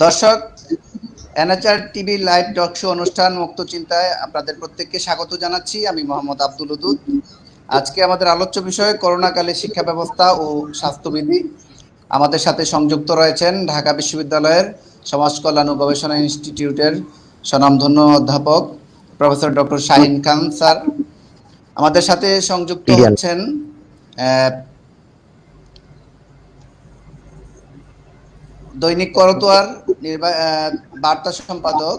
দর্শক, এনএচআর TV live talk show অনুষ্ঠান মুক্ত চিন্তায় আপনাদের প্রত্যেককে স্বাগত জানাচ্ছি। আমি মোহাম্মদ আব্দুল উদুদ। আজকে আমাদের আলোচ্য বিষয় করোনাকালে শিক্ষা ব্যবস্থা ও স্বাস্থ্যবিধি। আমাদের সাথে সংযুক্ত রয়েছেন ঢাকা বিশ্ববিদ্যালয়ের সমাজ কল্যাণ ও গবেষণা ইনস্টিটিউটের স্বনামধন্য অধ্যাপক প্রফেসর ডক্টর শাহিন খান স্যার। আমাদের সাথে সংযুক্ত হচ্ছেন দৈনিক করতোয়ার বার্তা সম্পাদক,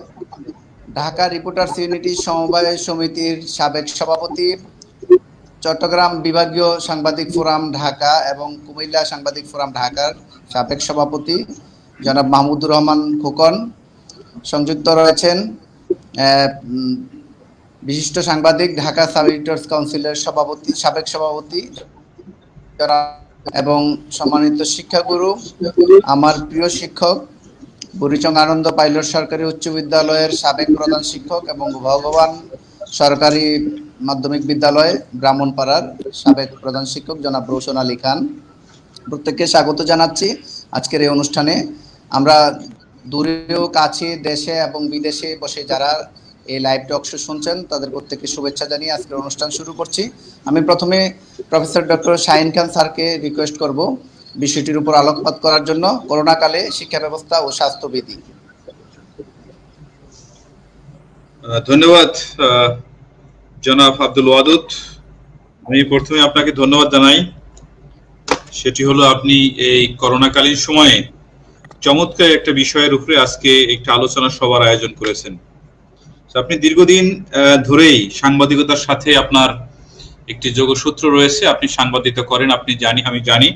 ঢাকা রিপোর্টার্স ইউনিটি সমবায় সমিতির সাবেক সভাপতি, চট্টগ্রাম বিভাগীয় সাংবাদিক ফোরাম ঢাকা এবং কুমিল্লা সাংবাদিক ফোরাম ঢাকার সাবেক সভাপতি জনাব মাহমুদুর রহমান খোকন। সংযুক্ত রয়েছেন বিশিষ্ট সাংবাদিক, ঢাকা সাব এডিটর্স কাউন্সিলের সাবেক সভাপতি এবং সম্মানিত শিক্ষাগুরু, আমার প্রিয় শিক্ষক, বুড়িচং আনন্দ পাইলট সরকারি উচ্চ বিদ্যালয়ের সাবেক প্রধান শিক্ষক এবং ভগবান সরকারি মাধ্যমিক বিদ্যালয় ব্রাহ্মণপাড়ার সাবেক প্রধান শিক্ষক জনাব রৌশন আলী খান। প্রত্যেককে স্বাগত জানাচ্ছি আজকের এই অনুষ্ঠানে। আমরা দূরেও কাছে, দেশে এবং বিদেশে বসে যারা এই লাইভ টক শো শুনছেন তাদের প্রত্যেককে শুভেচ্ছা জানিয়ে আজকের অনুষ্ঠান শুরু করছি। আমি প্রথমে প্রফেসর ডক্টর শাহিন খান স্যারকে রিকোয়েস্ট করব বিষয়টির উপর আলোকপাত করার জন্য, করোনাকালে শিক্ষা ব্যবস্থা ও স্বাস্থ্যবিধি। ধন্যবাদ জনাব আব্দুল ওয়াদুদ। আমি প্রথমে আপনাকে ধন্যবাদ জানাই, সেটি হলো আপনি এই করোনাকালীন সময়ে চমৎকার একটা বিষয়ের উপরে আজকে একটা আলোচনা সভার আয়োজন করেছেন। আপনি দীর্ঘদিন ধরেই সাংবাদিকতার সাথে আপনার একটি যোগসূত্র রয়েছে, আপনি সাংবাদিকতা করেন, আমি জানি।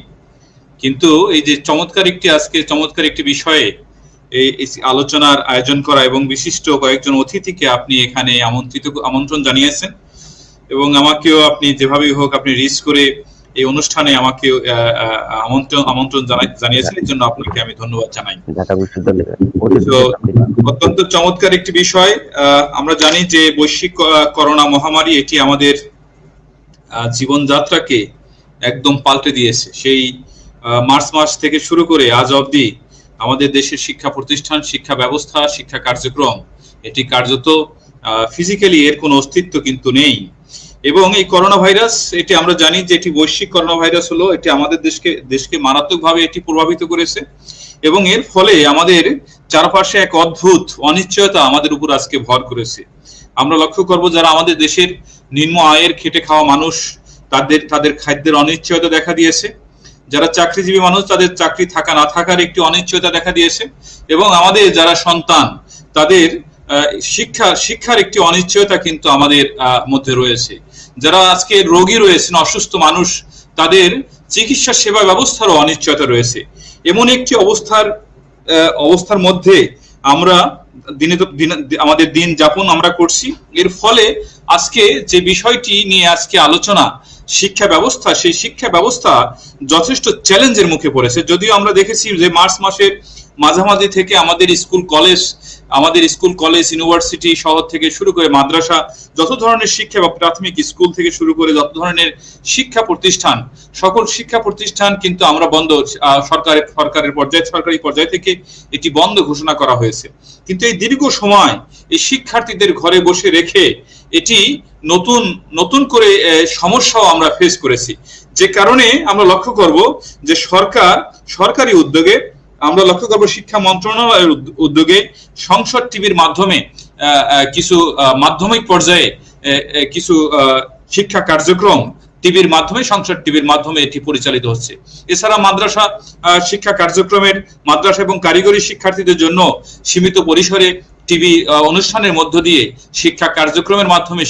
কিন্তু এই যে চমৎকার একটি বিষয়ে এই আলোচনার আয়োজন করা এবং বিশিষ্ট কয়েকজন অতিথিকে আপনি এখানে আমন্ত্রণ জানিয়েছেন এবং আমাকেও আপনি যেভাবেই হোক আপনি রিস্ক করে এই অনুষ্ঠানে আমাকে আমন্ত্রণ জানিয়েছেন, এর জন্য আপনাকে আমি ধন্যবাদ জানাই। অত্যন্ত চমৎকার একটি বিষয়। আমরা জানি যে বৈশ্বিক করোনা মহামারী এটি আমাদের জীবনযাত্রাকে একদম পাল্টে দিয়েছে। সেই মার্চ মাস থেকে শুরু করে আজ অবধি আমাদের দেশের শিক্ষা প্রতিষ্ঠান, শিক্ষা ব্যবস্থা, শিক্ষা কার্যক্রম এটি কার্যত ফিজিক্যালি এর কোনো অস্তিত্ব কিন্তু নেই। এবং এই করোনা ভাইরাস, এটি আমরা জানি যে এটি বৈশ্বিক করোনা ভাইরাস হলো, এটি আমাদের দেশকে মারাত্মকভাবে এটি প্রভাবিত করেছে এবং এর ফলে আমাদের চারপাশে এক অদ্ভুত অনিশ্চয়তা আমাদের উপর আজকে ভর করেছে। আমরা লক্ষ্য করব যারা আমাদের দেশের নিম্ন আয়ের খেটে খাওয়া মানুষ, তাদের খাদ্যের অনিশ্চয়তা দেখা দিয়েছে। যারা চাকরিজীবী মানুষ, তাদের চাকরি থাকা না থাকার একটি অনিশ্চয়তা দেখা দিয়েছে এবং আমাদের যারা সন্তান, তাদের শিক্ষার একটি অনিশ্চয়তা কিন্তু আমাদের মধ্যে রয়েছে। যারা আজকে রোগী রয়েছেন, অসুস্থ মানুষ, তাদের চিকিৎসা সেবা ব্যবস্থারও অনিশ্চয়তা রয়েছে। এমন একটি অবস্থার মধ্যে আমরা আমাদের দিন যাপন আমরা করছি। এর ফলে আজকে যে বিষয়টি নিয়ে আজকে আলোচনা, শিক্ষা ব্যবস্থা, সেই শিক্ষা ব্যবস্থা যথেষ্ট চ্যালেঞ্জের মুখে পড়েছে। যদিও আমরা দেখেছি যে মার্চ মাসের মাঝামাঝি থেকে আমাদের স্কুল কলেজ ইউনিভার্সিটি শহর থেকে শুরু করে মাদ্রাসা, যত ধরনের শিক্ষা বা প্রাথমিক স্কুল থেকে শুরু করে যত ধরনের শিক্ষা প্রতিষ্ঠান, সকল শিক্ষা প্রতিষ্ঠান কিন্তু আমরা বন্ধ, সরকারি পর্যায় থেকে এটি বন্ধ ঘোষণা করা হয়েছে। কিন্তু এই দীর্ঘ সময় এই শিক্ষার্থীদের ঘরে বসে রেখে এটি নতুন করে সমস্যাও আমরা ফেস করেছি, যে কারণে আমরা লক্ষ্য করব যে সরকারি উদ্যোগে আমরা লক্ষ্য করব, শিক্ষা মন্ত্রণালয়ের উদ্যোগে সংসদ টিভির মাধ্যমে কিছু মাধ্যমিক পর্যায়ে কিছু শিক্ষা কার্যক্রম টিভির মাধ্যমে, সংসদ টিভির মাধ্যমে এটি পরিচালিত হচ্ছে। এছাড়া মাদ্রাসা শিক্ষা কার্যক্রমের, মাদ্রাসা এবং কারিগরি শিক্ষার্থীদের জন্য সীমিত পরিসরে টিভি অনুষ্ঠানের মধ্য দিয়ে শিক্ষা কার্যক্রমের মাধ্যমে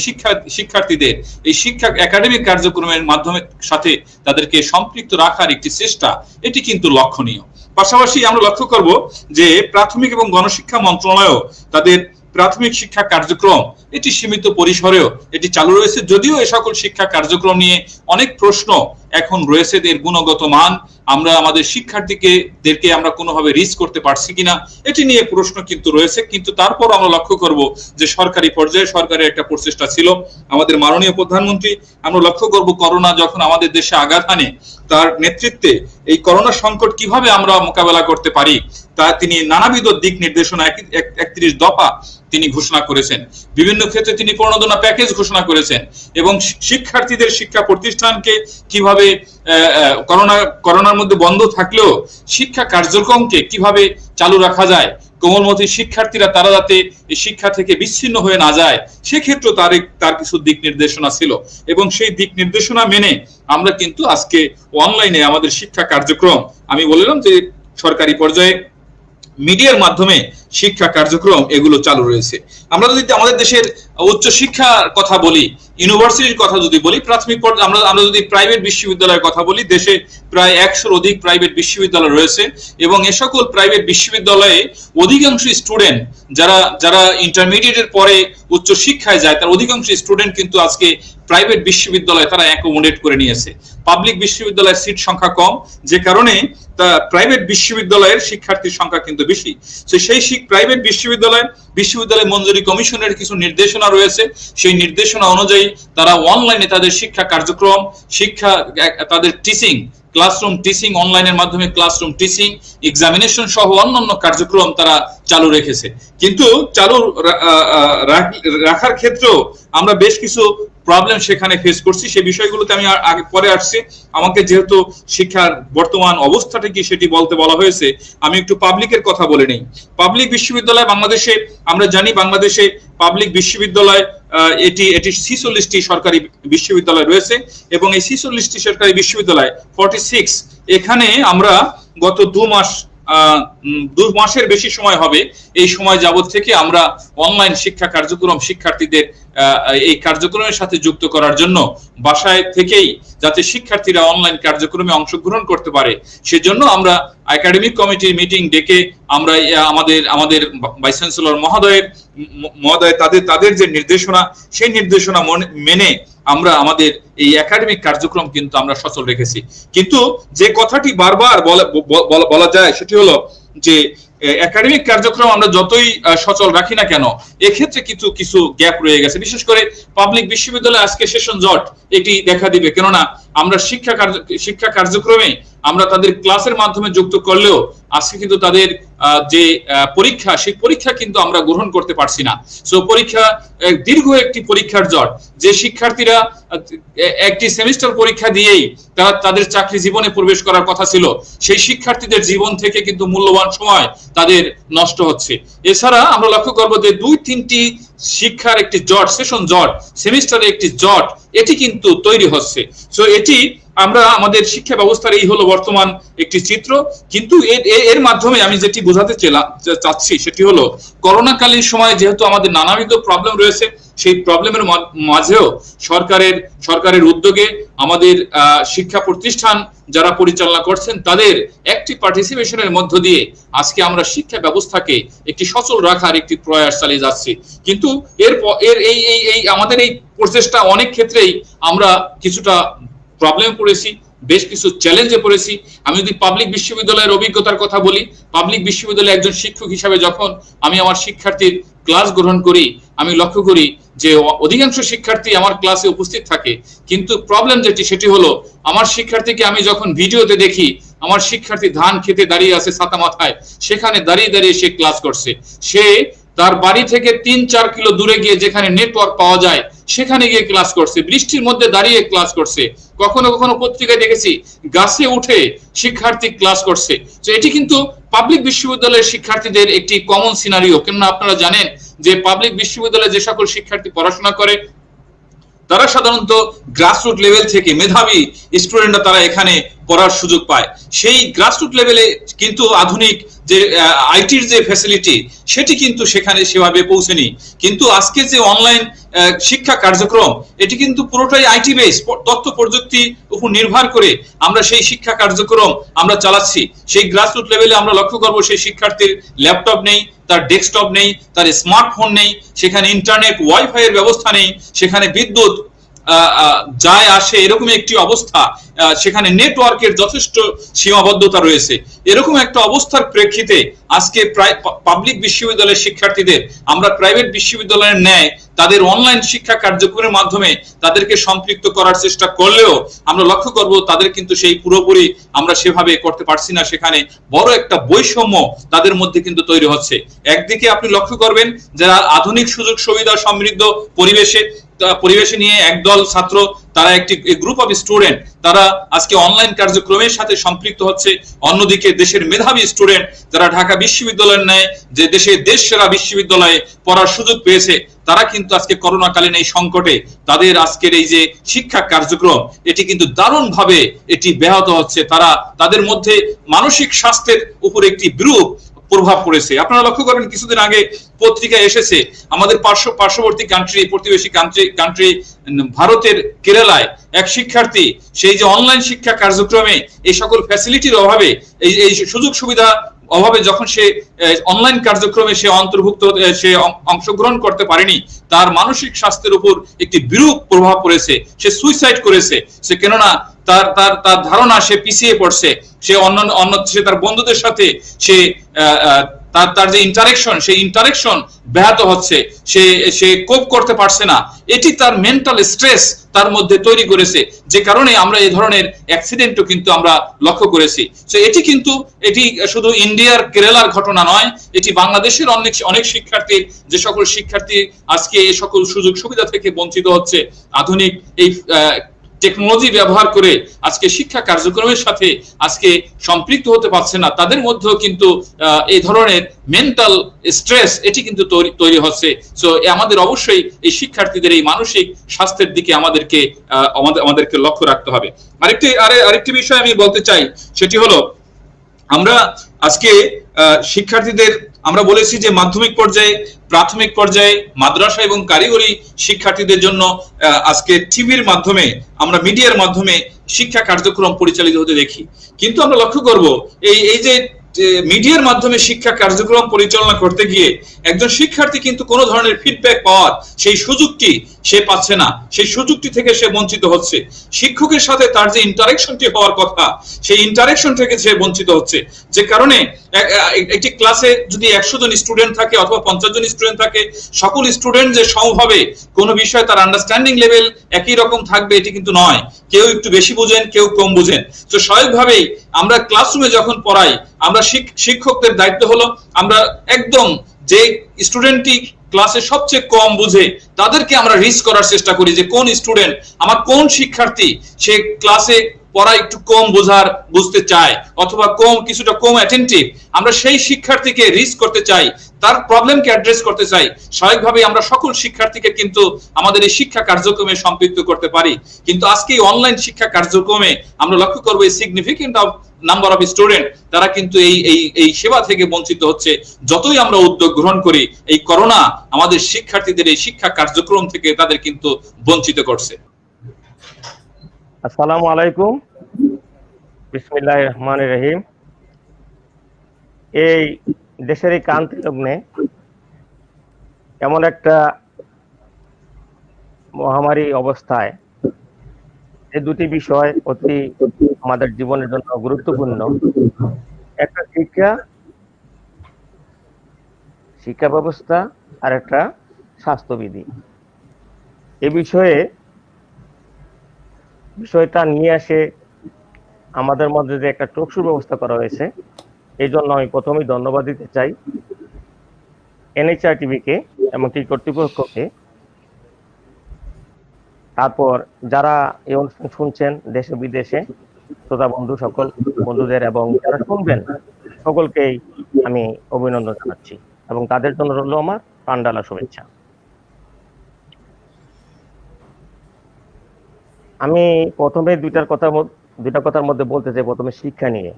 শিক্ষার্থীদের এই শিক্ষা একাডেমিক কার্যক্রমের মাধ্যমে সাথে তাদেরকে সম্পৃক্ত রাখার একটি চেষ্টা, এটি কিন্তু লক্ষণীয়। পাশাপাশি আমরা লক্ষ্য করব যে প্রাথমিক এবং গণশিক্ষা মন্ত্রণালয় তাদের প্রাথমিক শিক্ষা কার্যক্রম এটি সীমিত পরিসরেও এটি চালু রয়েছে। যদিও এ সকল শিক্ষা কার্যক্রম নিয়ে অনেক প্রশ্ন এখন রয়েছে, এর গুণগত মান আমরা আমাদের শিক্ষার্থীদেরকে আমরা কোনোভাবে রিচ করতে পারছি কিনা, এটি নিয়ে প্রশ্ন কিন্তু রয়েছে। কিন্তু তারপর আমরা লক্ষ্য করব যে সরকারি পর্যায়ে সরকারের একটা প্রচেষ্টা ছিল, আমাদের মাননীয় প্রধানমন্ত্রী, আমরা লক্ষ্য করব করোনা যখন আমাদের দেশে আঘাত হানে, তার নেতৃত্বে এই করোনা সংকট কিভাবে আমরা মোকাবেলা করতে পারি তা তিনি নানাবিধ দিক নির্দেশনা 31 দফা তিনি ঘোষণা করেছেন। বিভিন্ন ক্ষেত্রে তিনি প্রণোদনা প্যাকেজ ঘোষণা করেছেন এবং শিক্ষার্থীদের শিক্ষা প্রতিষ্ঠানকে কিভাবে করোনার মধ্যে বন্ধ থাকলেও শিক্ষা কার্যক্রমকে কিভাবে চালু রাখা যায়, কোমলমতি শিক্ষার্থীরা তারা যাতে এই শিক্ষা থেকে বিচ্ছিন্ন হয়ে না যায়, সেক্ষেত্রে তার কিছু দিক নির্দেশনা ছিল এবং সেই দিক নির্দেশনা মেনে আমরা কিন্তু আজকে অনলাইনে আমাদের শিক্ষা কার্যক্রম, আমি বললাম যে সরকারি পর্যায়ে মিডিয়ার মাধ্যমে শিক্ষা কার্যক্রম এগুলো চালু রয়েছে। আমরা যদি আমাদের দেশের উচ্চ শিক্ষার কথা বলি, ইউনিভার্সিটির কথা যদি বলি, প্রাথমিক পর্যায়ে আমরা যদি প্রাইভেট বিশ্ববিদ্যালয়ের কথা বলি, দেশে প্রায় 100-র অধিক প্রাইভেট বিশ্ববিদ্যালয় রয়েছে এবং এ সকল প্রাইভেট বিশ্ববিদ্যালয়ে অধিকাংশ স্টুডেন্ট যারা ইন্টারমিডিয়েটের পরে উচ্চ শিক্ষায় যায়, তার অধিকাংশ স্টুডেন্ট কিন্তু আজকে প্রাইভেট বিশ্ববিদ্যালয়ে তারা অ্যাকোমোডেট করে নিয়েছে। পাবলিক বিশ্ববিদ্যালয়ের সিট সংখ্যা কম, যে কারণে প্রাইভেট বিশ্ববিদ্যালয়ের শিক্ষার্থীর সংখ্যা কিন্তু বেশি। সেই প্রাইভেট বিশ্ববিদ্যালয় মঞ্জুরি কমিশনের কিছু নির্দেশনা রয়েছে, সেই নির্দেশনা অনুযায়ী তারা অনলাইনে তাদের শিক্ষা কার্যক্রম, তাদের টিচিং, ক্লাসরুম টিচিং, অনলাইনের মাধ্যমে ক্লাসরুম টিচিং, এক্সামিনেশন সহ অন্যান্য কার্যক্রম তারা চালু রেখেছে। কিন্তু চালু রাখার ক্ষেত্রেও আমরা বেশ কিছু প্রবলেম সেখানে ফেস করছি, সেই বিষয়গুলোতে আমি আগে পরে আসছি। আমাকে যেহেতু শিক্ষার বর্তমান অবস্থাটা কি সেটি বলা হয়েছে, আমি একটু পাবলিকের কথা বলে নেই। পাবলিক বিশ্ববিদ্যালয় বাংলাদেশে, আমরা জানি বাংলাদেশে পাবলিক বিশ্ববিদ্যালয় এটি 46টি সরকারি বিশ্ববিদ্যালয় রয়েছে এবং এই 46টি সরকারি বিশ্ববিদ্যালয় 46, এখানে আমরা গত 2 মাসের বেশি সময় হবে, এই সময় যাবত থেকে আমরা অনলাইন শিক্ষা কার্যক্রম শিক্ষার্থীদের এই কার্যক্রমের সাথে যুক্ত করার জন্য বাসায় থেকেই যাতে শিক্ষার্থীরা অনলাইন কার্যক্রমে অংশগ্রহণ করতে পারে, সেজন্য আমরা একাডেমিক কমিটির মিটিং ডেকে আমরা আমাদের ভাইস চ্যান্সেলর মহোদয় তাদের যে নির্দেশনা, সেই নির্দেশনা মেনে আমরা আমাদের এই একাডেমিক কার্যক্রম কিন্তু আমরা সচল রেখেছি। কিন্তু যে কথাটি বারবার বলা যায় সেটি হলো যে একাডেমিক কার্যক্রম আমরা যতই সচল রাখি না কেন, এক্ষেত্রে কিছু গ্যাপ রয়ে গেছে। বিশেষ করে পাবলিক বিশ্ববিদ্যালয়ে আজকে সেশন জট এটি দেখা দিবে, কেননা আমরা শিক্ষা কার্যক্রমে আমরা তাদের ক্লাসের মাধ্যমে যুক্ত করলেও আজকে কিন্তু তাদের যে পরীক্ষা, সেই পরীক্ষা কিন্তু আমরা গ্রহণ করতে পারছি না। সো পরীক্ষা দীর্ঘ একটি পরীক্ষার জট, যে শিক্ষার্থীরা একটি সেমিস্টার পরীক্ষা দিয়েই তারা তাদের চাকরি জীবনে প্রবেশ করার কথা ছিল, সেই শিক্ষার্থীদের জীবন থেকে কিন্তু মূল্যবান সময় তাদের নষ্ট হচ্ছে। এছাড়া আমরা লক্ষ্য করবো যে 2-3টি শিক্ষার একটি জট, সেশন জট, সেমিস্টারে একটি জট, এটি কিন্তু তৈরি হচ্ছে। সো এটি আমরা আমাদের শিক্ষা ব্যবস্থার এই হলো বর্তমান একটি চিত্র। কিন্তু এর মাধ্যমে আমি যেটি বোঝাতে চাচ্ছি সেটি হলো করোনাকালীন সময়ে যেহেতু আমাদের নানাবিধ প্রবলেম রয়েছে, সেই প্রবলেমের মাঝেও সরকারের উদ্যোগে আমাদের শিক্ষা প্রতিষ্ঠান যারা পরিচালনা করছেন তাদের একটি পার্টিসিপেশনের মধ্য দিয়ে আজকে আমরা শিক্ষা ব্যবস্থাকে একটি সচল রাখার একটি প্রয়াস চালিয়ে যাচ্ছি। কিন্তু এই আমাদের এই প্রচেষ্টা অনেক ক্ষেত্রেই আমরা কিছুটা প্রবলেম পড়েছি, বেশ কিছু চ্যালেঞ্জে পড়েছি। আমি যদি পাবলিক বিশ্ববিদ্যালয়ের অভিজ্ঞতার কথা বলি, পাবলিক বিশ্ববিদ্যালয়ে একজন শিক্ষক হিসাবে যখন আমি আমার শিক্ষার্থীর ক্লাস গ্রহণ করি, আমি লক্ষ্য করি যে অধিকাংশ শিক্ষার্থী আমার ক্লাসে উপস্থিত থাকে, কিন্তু প্রবলেম সেটি হলো আমার শিক্ষার্থীকে আমি যখন ভিডিওতে দেখি, আমার শিক্ষার্থী ধান খেতে দাঁড়িয়ে আছে ছাতা মাথায়, সেখানে দাঁড়িয়ে সে ক্লাস করছে। সে তার বাড়ি থেকে 3-4 কিলো দূরে গিয়ে যেখানে নেটওয়ার্ক পাওয়া যায় সেখানে গিয়ে ক্লাস করছে, বৃষ্টির মধ্যে দাঁড়িয়ে ক্লাস করছে। কখনো পত্রিকায় দেখেছি গাছে উঠে শিক্ষার্থী ক্লাস করছে। তো এটি কিন্তু পাবলিক বিশ্ববিদ্যালয়ের শিক্ষার্থীদের একটি কমন সিনারিও। কেননা আপনারা জানেন যে পাবলিক বিশ্ববিদ্যালয়ে যে সকল শিক্ষার্থী পড়াশোনা করে তারা সাধারণত গ্রাসরুট লেভেল থেকে মেধাবী স্টুডেন্টরা তারা এখানে পড়ার সুযোগ পায়। সেই গ্রাসরুট লেভেলে কিন্তু আধুনিক যে আইটির যে ফ্যাসিলিটি সেটি কিন্তু সেখানে সেভাবে পৌঁছেনি। কিন্তু আজকে যে অনলাইন শিক্ষা কার্যক্রম এটি কিন্তু পুরোটাই আইটি বেস, তথ্য প্রযুক্তি উপর নির্ভর করে আমরা সেই শিক্ষা কার্যক্রম আমরা চালাচ্ছি। সেই গ্রাসরুট লেভেলে আমরা লক্ষ্য করবো সেই শিক্ষার্থীর ল্যাপটপ নেই, তার ডেস্কটপ নেই, তার স্মার্টফোন নেই, সেখানে ইন্টারনেট ওয়াইফাই এর ব্যবস্থা নেই, সেখানে বিদ্যুৎ যায় আসে এরকম একটি অবস্থা, সেখানে নেটওয়ার্কের যথেষ্ট সীমাবদ্ধতা রয়েছে। এরকম একটা অবস্থার প্রেক্ষিতে আজকে প্রায় পাবলিক বিশ্ববিদ্যালয়ের শিক্ষার্থীদের আমরা প্রাইভেট বিশ্ববিদ্যালয়ের ন্যায় তাদের অনলাইন শিক্ষা কার্যক্রমের মাধ্যমে তাদেরকে সম্পৃক্ত করার চেষ্টা করলেও আমরা লক্ষ্য করব তাদের কিন্তু সেই পুরোপুরি আমরা সেভাবে করতে পারছি না। সেখানে বড় একটা বৈষম্য তাদের মধ্যে কিন্তু তৈরি হচ্ছে। একদিকে আপনি লক্ষ্য করবেন যারা আধুনিক সুযোগ সুবিধা সমৃদ্ধ পরিবেশে নিয়ে একদল ছাত্র, তারা একটি গ্রুপ অফ স্টুডেন্ট, তারা আজকে অনলাইন কার্যক্রমের সাথে সম্পৃক্ত হচ্ছে। অন্যদিকে দেশের মেধাবী স্টুডেন্ট যারা ঢাকা বিশ্ববিদ্যালয়ের ন্যায় যে দেশ সেরা বিশ্ববিদ্যালয়ে পড়ার সুযোগ পেয়েছে, তারা কিন্তু আজকে করোনাকালীন এই সংকটে তাদের আজকের এই যে শিক্ষা কার্যক্রম এটি কিন্তু দারুণভাবে এটি ব্যাহত হচ্ছে। তাদের মধ্যে মানসিক স্বাস্থ্যের উপর একটি বিরূপ প্রভাব পড়েছে। আপনারা লক্ষ্য করেন কিছুদিন আগে পত্রিকা এসেছে আমাদের পার্শ্ববর্তী প্রতিবেশী কান্ট্রি ভারতের কেরালায় এক শিক্ষার্থী সেই যে অনলাইন শিক্ষা কার্যক্রমে এই সকল ফ্যাসিলিটির অভাবে, এই সুযোগ সুবিধা অভাবে যখন সে অনলাইন কার্যক্রমে সে অংশগ্রহণ করতে পারেনি, তার মানসিক স্বাস্থ্যের উপর একটি বিরূপ প্রভাব পড়েছে। সে সুইসাইড করেছে। সে কেননা তার ধারণা সে পিছিয়ে পড়ছে, সে সে তার বন্ধুদের সাথে সে তার যে ইন্টারেকশন ব্যাহত হচ্ছে, সে কোপ করতে পারছে না। এটি তার মেন্টাল স্ট্রেস তার মধ্যে তৈরি করেছে, যে কারণে আমরা এই ধরনের অ্যাক্সিডেন্টও কিন্তু আমরা লক্ষ্য করেছি। তো এটি শুধু ইন্ডিয়ার কেরালার ঘটনা নয়, এটি বাংলাদেশের অনেক শিক্ষার্থীর, যে সকল শিক্ষার্থী আজকে এই সকল সুযোগ সুবিধা থেকে বঞ্চিত হচ্ছে, আধুনিক এই টেকনোলজি ব্যবহার করে আজকে শিক্ষা কার্যক্রমের সাথে আজকে সম্পৃক্ত হতে পারছে না, তাদের মধ্যেও কিন্তু এই ধরনের মেন্টাল স্ট্রেস এটি কিন্তু তৈরি হচ্ছে। সো আমাদের অবশ্যই এই শিক্ষার্থীদের এই মানসিক স্বাস্থ্যের দিকে আমাদেরকে লক্ষ্য রাখতে হবে। আরেকটি বিষয় আমি বলতে চাই, সেটি হলো আমরা আজকে শিক্ষার্থীদের আমরা বলেছি যে মাধ্যমিক পর্যায়ে, প্রাথমিক পর্যায়ে, মাদ্রাসা এবং কারিগরি শিক্ষার্থীদের জন্য আজকে টিভির মাধ্যমে, আমরা মিডিয়ার মাধ্যমে শিক্ষা কার্যক্রম পরিচালিত হতে দেখি। কিন্তু আমরা লক্ষ্য করব এই যে মিডিয়ার মাধ্যমে শিক্ষা কার্যক্রম পরিচালনা করতে গিয়ে একজন শিক্ষার্থী কিন্তু কোনো ধরনের ফিডব্যাক পাওয়ার সেই সুযোগটি সে পাচ্ছে না, সেই সুযোগটি থেকে সে বঞ্চিত হচ্ছে। শিক্ষকের সাথে তার যে ইন্টারেকশনটি হওয়ার কথা, সেই ইন্টারেকশন থেকে সে বঞ্চিত হচ্ছে। যে কারণে একটি ক্লাসে যদি 100 জন স্টুডেন্ট থাকে অথবা 50 জন স্টুডেন্ট থাকে, সকল স্টুডেন্ট যে সমভাবে কোনো বিষয়ে তার আন্ডারস্ট্যান্ডিং লেভেল একই রকম থাকবে এটি কিন্তু নয়। কেউ একটু বেশি বুঝেন, কেউ কম বুঝেন। তো স্বাভাবিকভাবেই আমরা ক্লাসরুমে যখন পড়াই, আমরা শিক্ষকদের দায়িত্ব হলো আমরা একদম যে স্টুডেন্টটি ক্লাসে সবচেয়ে কম বুঝে তাদেরকে আমরা রিচ করার চেষ্টা করি, যে কোন স্টুডেন্ট, আমার কোন শিক্ষার্থী সে ক্লাসে পড়া একটু কম বুঝতে চায় অথবা কিছুটা কম অ্যাটেন্টিভ, আমরা সেই শিক্ষার্থীকে রিচ করতে চাই, তার প্রবলেমকে অ্যাড্রেস করতে চাই। স্বাভাবিকভাবেই আমরা সকল শিক্ষার্থীকে কিন্তু আমাদের এই শিক্ষা কার্যক্রমে সম্পৃক্ত করতে পারি। কিন্তু আজকে এই অনলাইন শিক্ষা কার্যক্রমে আমরা লক্ষ্য করবো এই সিগনিফিকেন্ট নাম্বার অফ স্টুডেন্ট তারা কিন্তু এই সেবা থেকে বঞ্চিত হচ্ছে। যতই আমরা উদ্যোগ গ্রহণ করি, এই করোনা আমাদের শিক্ষার্থীদের এই শিক্ষা কার্যক্রম থেকে তাদের কিন্তু বঞ্চিত করছে। আসসালামু আলাইকুম, বিসমিল্লাহির রহমানির রহিম। এই দেশের এই ক্রান্তি লগ্নে এমন একটা মহামারী অবস্থায় এই দুটি বিষয় অতি আমাদের জীবনের জন্য গুরুত্বপূর্ণ। একটা শিক্ষা ব্যবস্থা আর একটা স্বাস্থ্যবিধি। এই বিষয়টা নিয়ে আসে আমাদের মধ্যে যে একটা টকশোর ব্যবস্থা করা হয়েছে, এই জন্য আমি প্রথমেই ধন্যবাদ দিতে চাই NHRTV-কে এবং কি কর্তৃপক্ষকে। তারপর যারা এই অনুষ্ঠান শুনছেন দেশে বিদেশে, শ্রোতা বন্ধু সকল বন্ধুদের এবং যারা শুনবেন সকলকেই আমি অভিনন্দন জানাচ্ছি এবং তাদের জন্য রইল আমার প্রাণঢালা শুভেচ্ছা। আমি প্রথমে দুইটা কথার মধ্যে বলতে চাই। প্রথমে শিক্ষা নিয়ে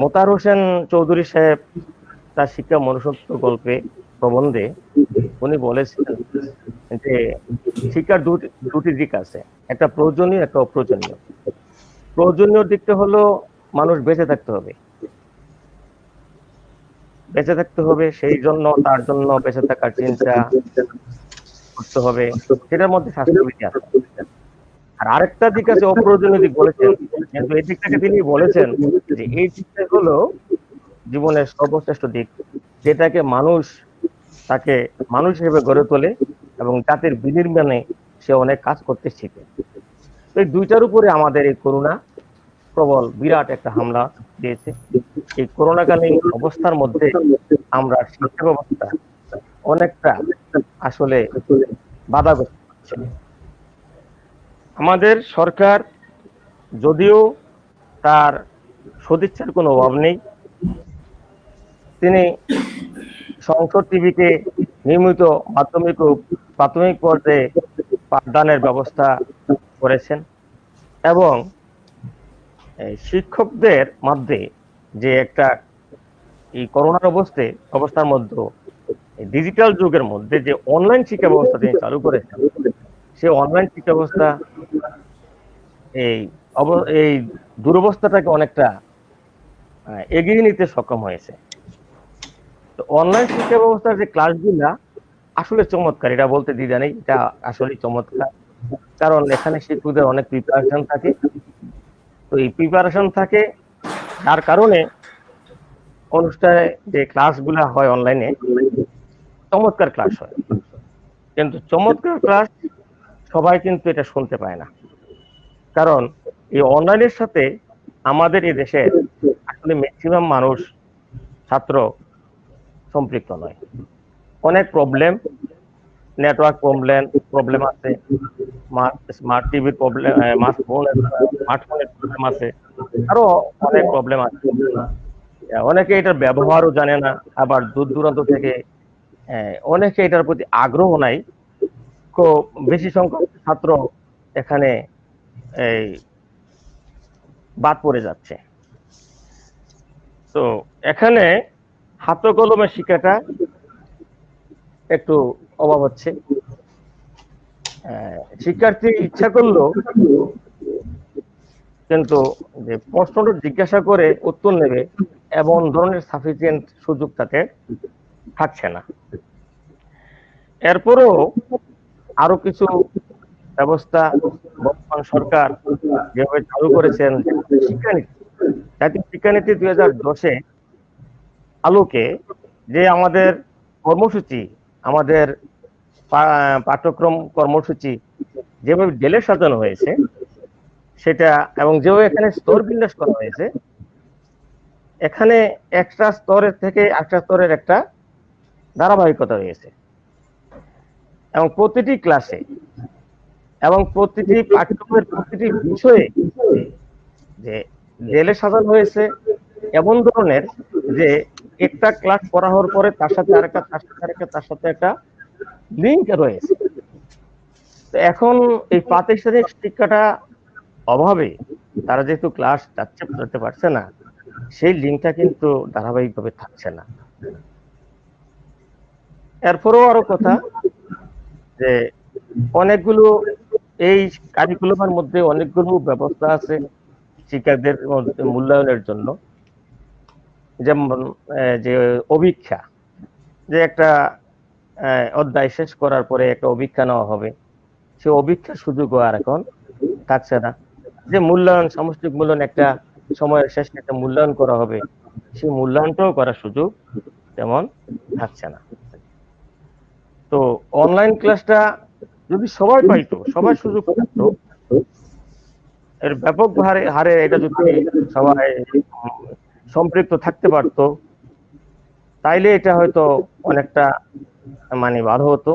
মোতাহার হোসেন চৌধুরী সাহেব তার শিক্ষা মনুষ্যত্ব গল্পে প্রবন্ধে উনি বলেছিলেন যে শিক্ষার দুটি দিক আছে, একটা প্রয়োজনীয়, একটা অপ্রয়োজনীয়। প্রয়োজনীয় দিকটা হলো মানুষ বেঁচে থাকতে হবে, সেই জন্য তার জন্য বেঁচে থাকার চিন্তা, করতে হবে, সেটার মধ্যে স্বাস্থ্যবিধি আছে। আর আরেকটা দিক আছে অপ্রয়োজনীয় দিক বলেছেন, কিন্তু এই দিকটাকে তিনি বলেছেন যে এই দিকটা হলো জীবনের সর্বশ্রেষ্ঠ দিক, যেটাকে মানুষ তাকে মানুষ হিসেবে গড়ে তোলে এবং জাতির বিনির্মাণে সে অনেক কাজ করতে শিখে। তো এই দুইটার উপরে আমাদের এই করোনা প্রবল বিরাট একটা হামলা দিয়েছে। এই করোনাকালীন অবস্থার মধ্যে আমরা শিক্ষা ব্যবস্থা অনেকটা আসলে বাধাগ্রস্ত হচ্ছে। আমাদের সরকার যদিও তার সদিচ্ছার কোনো অভাব নেই, তিনি সংসদ টিভিতে নিয়মিত মাধ্যমিক ও প্রাথমিক পর্যায়ে পাঠদানের ব্যবস্থা করেছেন এবং শিক্ষকদের মধ্যে যে একটা এই করোনার অবস্থার মধ্যে ডিজিটাল যুগের মধ্যে যে অনলাইন শিক্ষা ব্যবস্থা তিনি চালু করেছেন, সেই অনলাইন শিক্ষা ব্যবস্থা এই এই দুরবস্থাটাকে অনেকটা এগিয়ে নিতে সক্ষম হয়েছে। তো অনলাইন শিক্ষা ব্যবস্থার যে ক্লাসগুলা আসলে চমৎকার, এটা বলতে দ্বিধা নেই, এটা আসলে চমৎকার। কারণ এখানে শিক্ষকদের অনেক প্রিপারেশন থাকে, তো এই প্রিপারেশন থাকে যার কারণে অনুষ্ঠানে যে ক্লাসগুলা হয় অনলাইনে চমৎকার ক্লাস হয়। কিন্তু চমৎকার ক্লাস সবাই কিন্তু এটা শুনতে পায় না, কারণ এই অনলাইনের সাথে আমাদের এই দেশের আসলে ম্যাক্সিমাম মানুষ ছাত্র সম্পৃক্ত নয়। অনেক প্রবলেম, নেটওয়ার্ক প্রবলেম আছে, স্মার্ট টিভির প্রবলেম, স্মার্টফোনের প্রবলেম আছে, আরো অনেক প্রবলেম আছে। অনেকে এটার ব্যবহারও জানে না, আবার দূর দূরান্ত থেকে অনেকে এটার প্রতি আগ্রহ নাই। খুব বেশি সংখ্যক ছাত্র এখানে এই বাদ পড়ে যাচ্ছে। তো এখানে হাতে কলমের শিক্ষাটা একটু অভাব হচ্ছে। শিক্ষার্থী ইচ্ছা করলো কিন্তু যে প্রশ্নটা জিজ্ঞাসা করে উত্তর নেবে এমন ধরনের সাফিসিয়েন্ট সুযোগ তাকে থাকছে না। এরপরও আরো কিছু ব্যবস্থা বর্তমান সরকার যেভাবে চালু করেছেন, শিক্ষানীতি, জাতীয় শিক্ষানীতি 2010 আলোকে যে আমাদের কর্মসূচি, আমাদের পাঠ্যক্রম কর্মসূচি যেভাবে ঢেলে সাজানো হয়েছে সেটা, এবং যেভাবে এখানে স্তর বিন্যাস করা হয়েছে, এখানে একটা স্তরের থেকে একটা স্তরের একটা ধারাবাহিকতা রয়েছে এবং প্রতিটি ক্লাসে এবং প্রতিটি পাঠ্যক্রমের প্রতিটি বিষয়ে যে ঢেলে সাজানো হয়েছে এমন ধরনের যে একটা ক্লাস পড়া হওয়ার পরে তার সাথে আরেকটা, তার সাথে আরেকটা, তার সাথে একটা লিঙ্ক রয়েছে। তো এখন এই প্রাতিষ্ঠানিক শিক্ষাটা অভাবে তারা যেহেতু ক্লাস যেতে পারছে না, সেই লিঙ্কটা কিন্তু ধারাবাহিকভাবে থাকছে না। এরপরেও আরো কথা যে অনেকগুলো এই কারিকুলামের মধ্যে অনেকগুলো ব্যবস্থা আছে শিক্ষকদের মূল্যায়নের জন্য, যেমন যে অভিক্ষা, যে একটা অধ্যায় শেষ করার পরে একটা অভিক্ষা নেওয়া হবে, সে অভিক্ষার সুযোগও আর এখন থাকছে না। যে মূল্যায়ন, সামষ্টিক মূল্যায়ন একটা সময়ের শেষে একটা মূল্যায়ন করা হবে, সেই মূল্যায়নটাও করার সুযোগ তেমন থাকছে না। তো অনলাইন ক্লাসটা যদি সবাই পাইতো, সবাই সুযোগ থাকতো, এর ব্যাপক হারে এটা যদি সবাই সম্পৃক্ত থাকতে পারতো, তাইলে এটা হয়তো অনেকটা মানে ভালো হতো।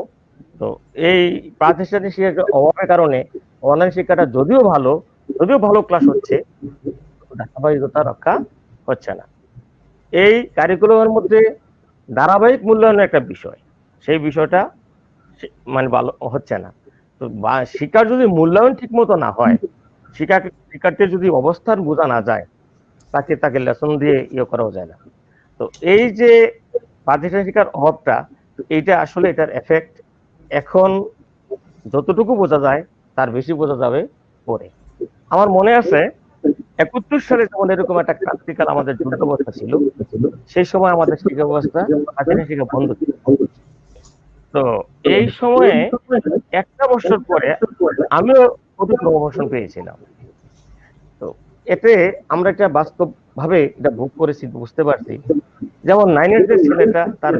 তো এই প্রাতিষ্ঠানিক শিক্ষার অভাবের কারণে অনলাইন শিক্ষাটা যদিও ভালো ক্লাস হচ্ছে, ধারাবাহিকতা রক্ষা হচ্ছে না। এই কারিকুলামের মধ্যে ধারাবাহিক মূল্যায়নের একটা বিষয়, সেই বিষয়টা মানে ভালো হচ্ছে না। তো শিক্ষার যদি মূল্যায়ন ঠিক মতো না হয়, শিক্ষার্থীর যদি অবস্থান বোঝা না যায়, তাকে লেসন দিয়ে করাও যায় না। তো এই যে প্রাতিষ্ঠানিক শিক্ষার অভাবটা, এইটা আসলে এটার এফেক্ট এখন যতটুকু বোঝা যায় তার বেশি বোঝা যাবে পরে। আমার মনে আছে 71 সালে যেমন এরকম একটা ক্রান্তিকাল, আমাদের যুদ্ধাবস্থা ছিল, সেই সময় আমাদের শিক্ষা ব্যবস্থা প্রাতিষ্ঠানিক শিক্ষা বন্ধ ছিল। তো এই সময়ে একটা বছর পরে আমিও অতি প্রমোশন পেয়েছিলাম। তো এতে আমরা একটা বাস্তব ভাবে এটা ভোগ করেছি, বুঝতে পারছি। যেমন 9-এর যে ছেলেটা তার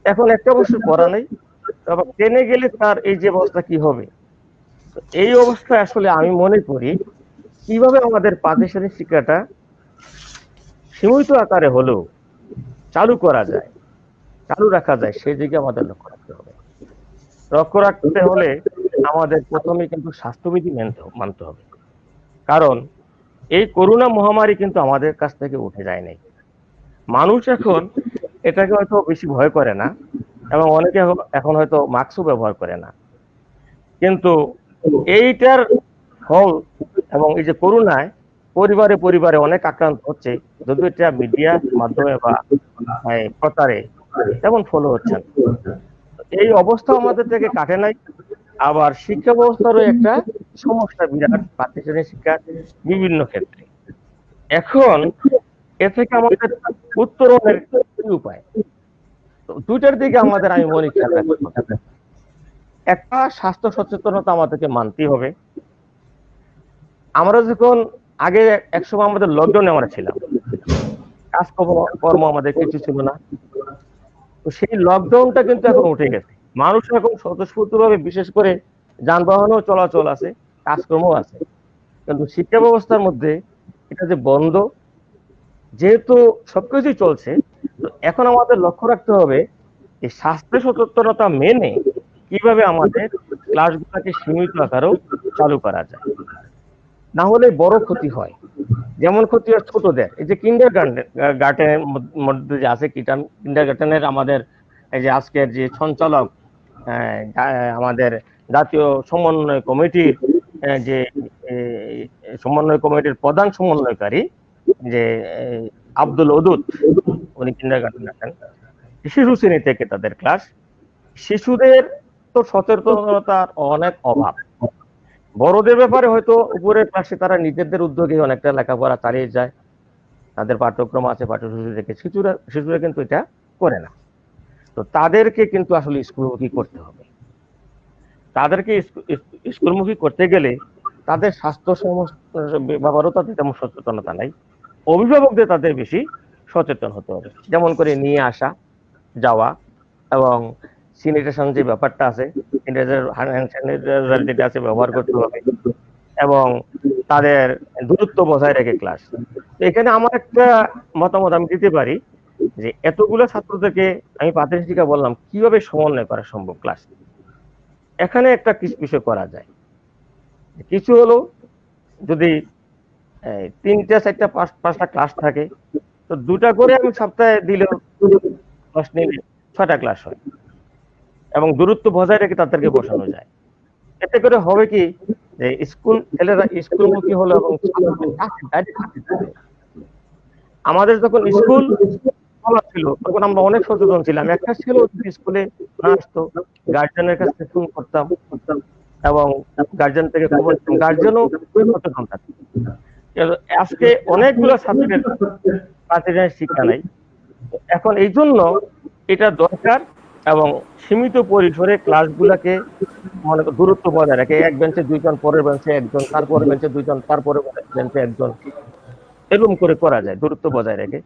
এখন একটা বছর পড়া নেই, আবার 10-এ গেলে তার এই যে অবস্থা কি হবে। তো এই অবস্থায় আসলে আমি মনে করি কিভাবে আমাদের প্রাতিষ্ঠানিক শিক্ষাটা সীমিত আকারে হলেও চালু করা যায়, চালু রাখা যায়, সেই দিকে আমাদের লক্ষ্য রাখতে হবে। লক্ষ্য রাখতে হলে আমাদের প্রথমে কিন্তু স্বাস্থ্যবিধি মানতে হবে। কারণ এই করোনা মহামারী কিন্তু আমাদের কাছ থেকে উঠে যায় নাই। মানুষ এখন এটাকে হয়তো বেশি ভয় করে না, এবং অনেকে এখন হয়তো মাস্কও ব্যবহার করে না। কিন্তু এইটার ফল এবং এই যে করোনায় পরিবারে পরিবারে অনেক আক্রান্ত হচ্ছে, যদিও এটা মিডিয়ার মাধ্যমে বা প্রচারে তেমন ফলো হচ্ছে না। এই অবস্থা আমাদের থেকে কাটে নাই। আবার শিক্ষা ব্যবস্থারও একটা সমস্যা বিরাট, প্রাতিষ্ঠানিক শিক্ষার বিভিন্ন ক্ষেত্রে। এখন এ থেকে আমাদের উত্তরণের কি উপায়? তো দুইটার দিকে আমাদের আমি মনে খেয়াল রাখতে হবে। একটা, স্বাস্থ্য সচেতনতা আমাদেরকে মানতেই হবে। আমরা যখন আগে একসময় আমাদের লকডাউনে আমরা ছিলাম, কাজকর্ম আমাদের কিছু ছিল না। তো সেই লকডাউনটা কিন্তু এখন উঠে গেছে। মানুষ এখন স্বতঃস্ফূর্ত ভাবে, বিশেষ করে যানবাহনও চলাচল আছে, কাজকর্মও আছে। কিন্তু শিক্ষা ব্যবস্থার মধ্যে এটা যে বন্ধ, যেহেতু সবকিছুই চলছে, তো এখন আমাদের লক্ষ্য রাখতে হবে এই স্বাস্থ্য সচেতনতা মেনে কিভাবে আমাদের ক্লাসগুলোকে সীমিত আকারেও চালু করা যায়। না হলে বড় ক্ষতি হয়। যেমন ক্ষতি হয় ছোটদের, এই যে কিন্ডার গার্ডেনের মধ্যে যে আছে, কিন্ডার গার্ডেনের আমাদের এই যে আজকের যে সঞ্চালক, আমাদের জাতীয় সমন্বয় কমিটির যে সমন্বয় কমিটির প্রধান সমন্বয়কারী যে আব্দুল ওদুদ, উনি কিন্ডার গার্ডেন আছেন, শিশু শ্রেণী থেকে তাদের ক্লাস। শিশুদের তো সচেতনতার অনেক অভাব। বড়দের ব্যাপারে হয়তো উপরের ক্লাসে তারা নিজেদের উদ্যোগে অনেকটা লেখাপড়া চালিয়ে যায়, তাদের পাঠ্যক্রম আছে, পাঠ্যসূচি থেকে শিশুরা কিন্তু এটা করে না। তো তাদেরকে কিন্তু আসলে স্কুলমুখী করতে হবে। তাদেরকে স্কুলমুখী করতে গেলে তাদের স্বাস্থ্য ব্যাপারেও তাদের তেমন সচেতনতা নাই। অভিভাবকদের তাদের বেশি সচেতন হতে হবে, যেমন করে নিয়ে আসা যাওয়া, এবং স্যানিটেশন যে ব্যাপারটা আছে, স্যানিটাইজার যেটা আছে ব্যবহার করতে হবে, এবং তাদের দূরত্ব বজায় রেখে ক্লাস। এখানে আমার একটা মতামত আমি দিতে পারি যে এতগুলো ছাত্রদেরকে আমি প্রাথমিক শিক্ষা বললাম, কিভাবে সমন্বয় করা সম্ভব ক্লাস। এখানে একটা বিষয় করা যায়, কিছু হলো যদি 3টা 4টা 5টা ক্লাস থাকে, তো 2টা করে আমি সপ্তাহে দিলেও 10 নিলে 6টা ক্লাস হয়, এবং দূরত্ব বজায় রেখে তাদেরকে বসানো যায়। এতে করে হবে কি, যে ছেলেরা স্কুলমুখী হলো এবং আমাদের যখন স্কুল খোলা ছিল তখন আমরা অনেক সচেতন ছিলাম। একটা ছিল স্কুলে না আসতো, গার্জেনের কাছে ফোন করতাম এবং গার্জেন থেকে খবর দিতাম, গার্জেনও সচেতন থাকতো। আজকে অনেকগুলো ছাত্রের প্রাতিষ্ঠানিক শিক্ষা নাই। এখন এই জন্য এটা দরকার, এবং সীমিত পরিসরে ক্লাসগুলোকে মনে দূরত্ব বজায় রাখে, এক বেঞ্চে 2জন, পরের বেঞ্চে 1জন, তারপরের বেঞ্চে 2জন, তারপরের বেঞ্চে 1জন, এরকম করে করা যায় দূরত্ব বজায় রেখে।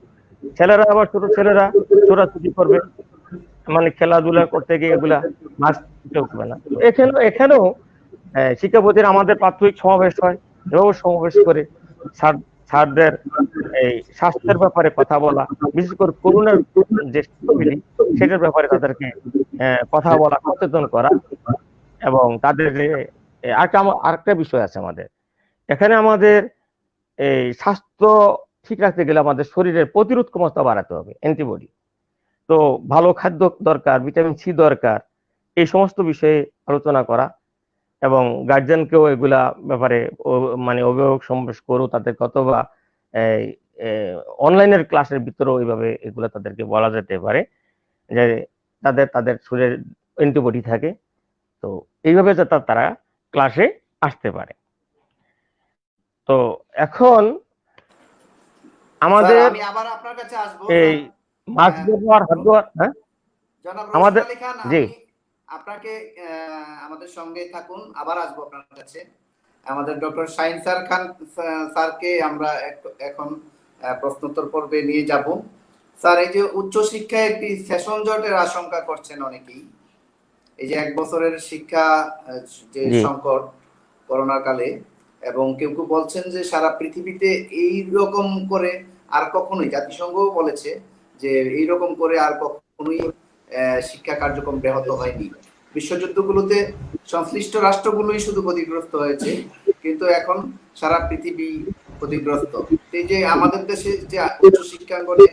ছেলেরা আবার ছোট ছেলেরা ছোটাছুটি করবে, মানে খেলাধুলা করতে গিয়ে এগুলা মাস্ক করবে না। এখানেও শিক্ষাপতির আমাদের প্রাথমিক সমাবেশ হয়, এভাবে সমাবেশ করে স্যারদের এই স্বাস্থ্যের ব্যাপারে কথা বলা, বিশেষ করে করোনার যে স্বাস্থ্যবিধি সেটার ব্যাপারে তাদেরকে কথা বলা, সচেতন করা, এবং তাদের যে আরেকটা বিষয় আছে আমাদের এখানে, আমাদের এই স্বাস্থ্য ঠিক রাখতে গেলে আমাদের শরীরের প্রতিরোধ ক্ষমতা বাড়াতে হবে, অ্যান্টিবডি। তো ভালো খাদ্য দরকার, ভিটামিন সি দরকার, এই সমস্ত বিষয়ে আলোচনা করা, এবং গার্জেনকেও এগুলা ব্যাপারে মানে অভিভাবক সমাবেশ করো তাদের, অথবা অনলাইনের ক্লাসের ভিতরেও এইভাবে এগুলা তাদেরকে বলা যেতে পারে যে তাদের শরীরের অ্যান্টিবডি থাকে, তো এইভাবে যাতে তারা ক্লাসে আসতে পারে। তো এখন আমাদের আমি আবার আপনার কাছে আসবো এই মাস্ক ব্যবহার, হাত ধোয়ার, হ্যাঁ জনাব আমাদের রশিদ আলী খান, জি আমি আপনাকে আমাদের সঙ্গে থাকুন, আবার আসবো আপনার কাছে। আমাদের ডক্টর শাহিন স্যারকে আমরা এখন প্রশ্নোত্তর পর্বে নিয়ে যাব। স্যার, এই যে উচ্চশিক্ষায় একটি সেশন জটের আশঙ্কা করছেন অনেকেই, এই যে 1 বছরের শিক্ষা যে জি সংকট করোনা কালে, এবং কেউ কেউ বলছেন যে সারা পৃথিবীতে এই রকম করে আর কখনোই, জাতিসংঘও বলেছে যে এই রকম করে আর কখনোই শিক্ষা কার্যক্রম ব্যাহত হয়নি। বিশ্বযুদ্ধগুলোতে সংশ্লিষ্ট রাষ্ট্রগুলোই শুধু ক্ষতিগ্রস্ত হয়েছে, কিন্তু এখন সারা পৃথিবী ক্ষতিগ্রস্ত। এই যে আমাদের দেশে যে উচ্চশিক্ষাঙ্গনে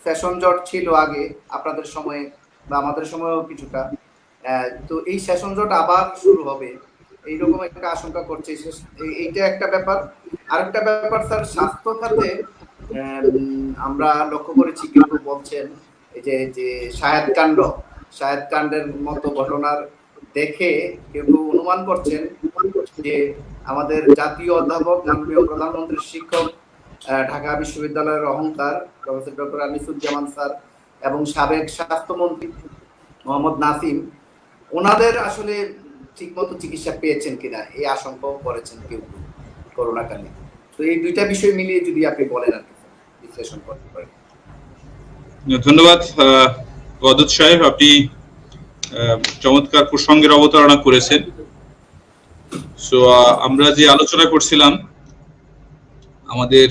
সেশন জট ছিল আগে আপনাদের সময়ে বা আমাদের সময়ও কিছুটা, তো এই সেশন জট আবার শুরু হবে এইরকম একটা আশঙ্কা করছে। এইটা একটা ব্যাপার। আরেকটা ব্যাপার স্যার, স্বাস্থ্য খাতে আমরা লক্ষ্য করেছি কেউ কেউ বলছেন এই যে শাহেদ কাণ্ডের মতো ঘটনার দেখে কেউ কেউ অনুমান করছেন যে আমাদের জাতীয় অধ্যাপক, মাননীয় প্রধানমন্ত্রীর শিক্ষক, ঢাকা বিশ্ববিদ্যালয়ের অহংকার প্রফেসর ডক্টর আনিসুজ্জামান স্যার এবং সাবেক স্বাস্থ্যমন্ত্রী মোহাম্মদ নাসিম, ওনাদের আসলে ঠিকমতো চিকিৎসা পেয়েছেন কিনা এই আশঙ্কাও করেছেন কেউ করোনাকালে। তো এই দুইটা বিষয় মিলিয়ে যদি আপনি বলেন আর কি বিশ্লেষণ করতে পারেন। ধন্যবাদ ওয়াদুদ সাহেব, আপনি চমৎকার প্রসঙ্গের অবতারণা করেছেন। সো আমরা যে আলোচনা করছিলাম, আমাদের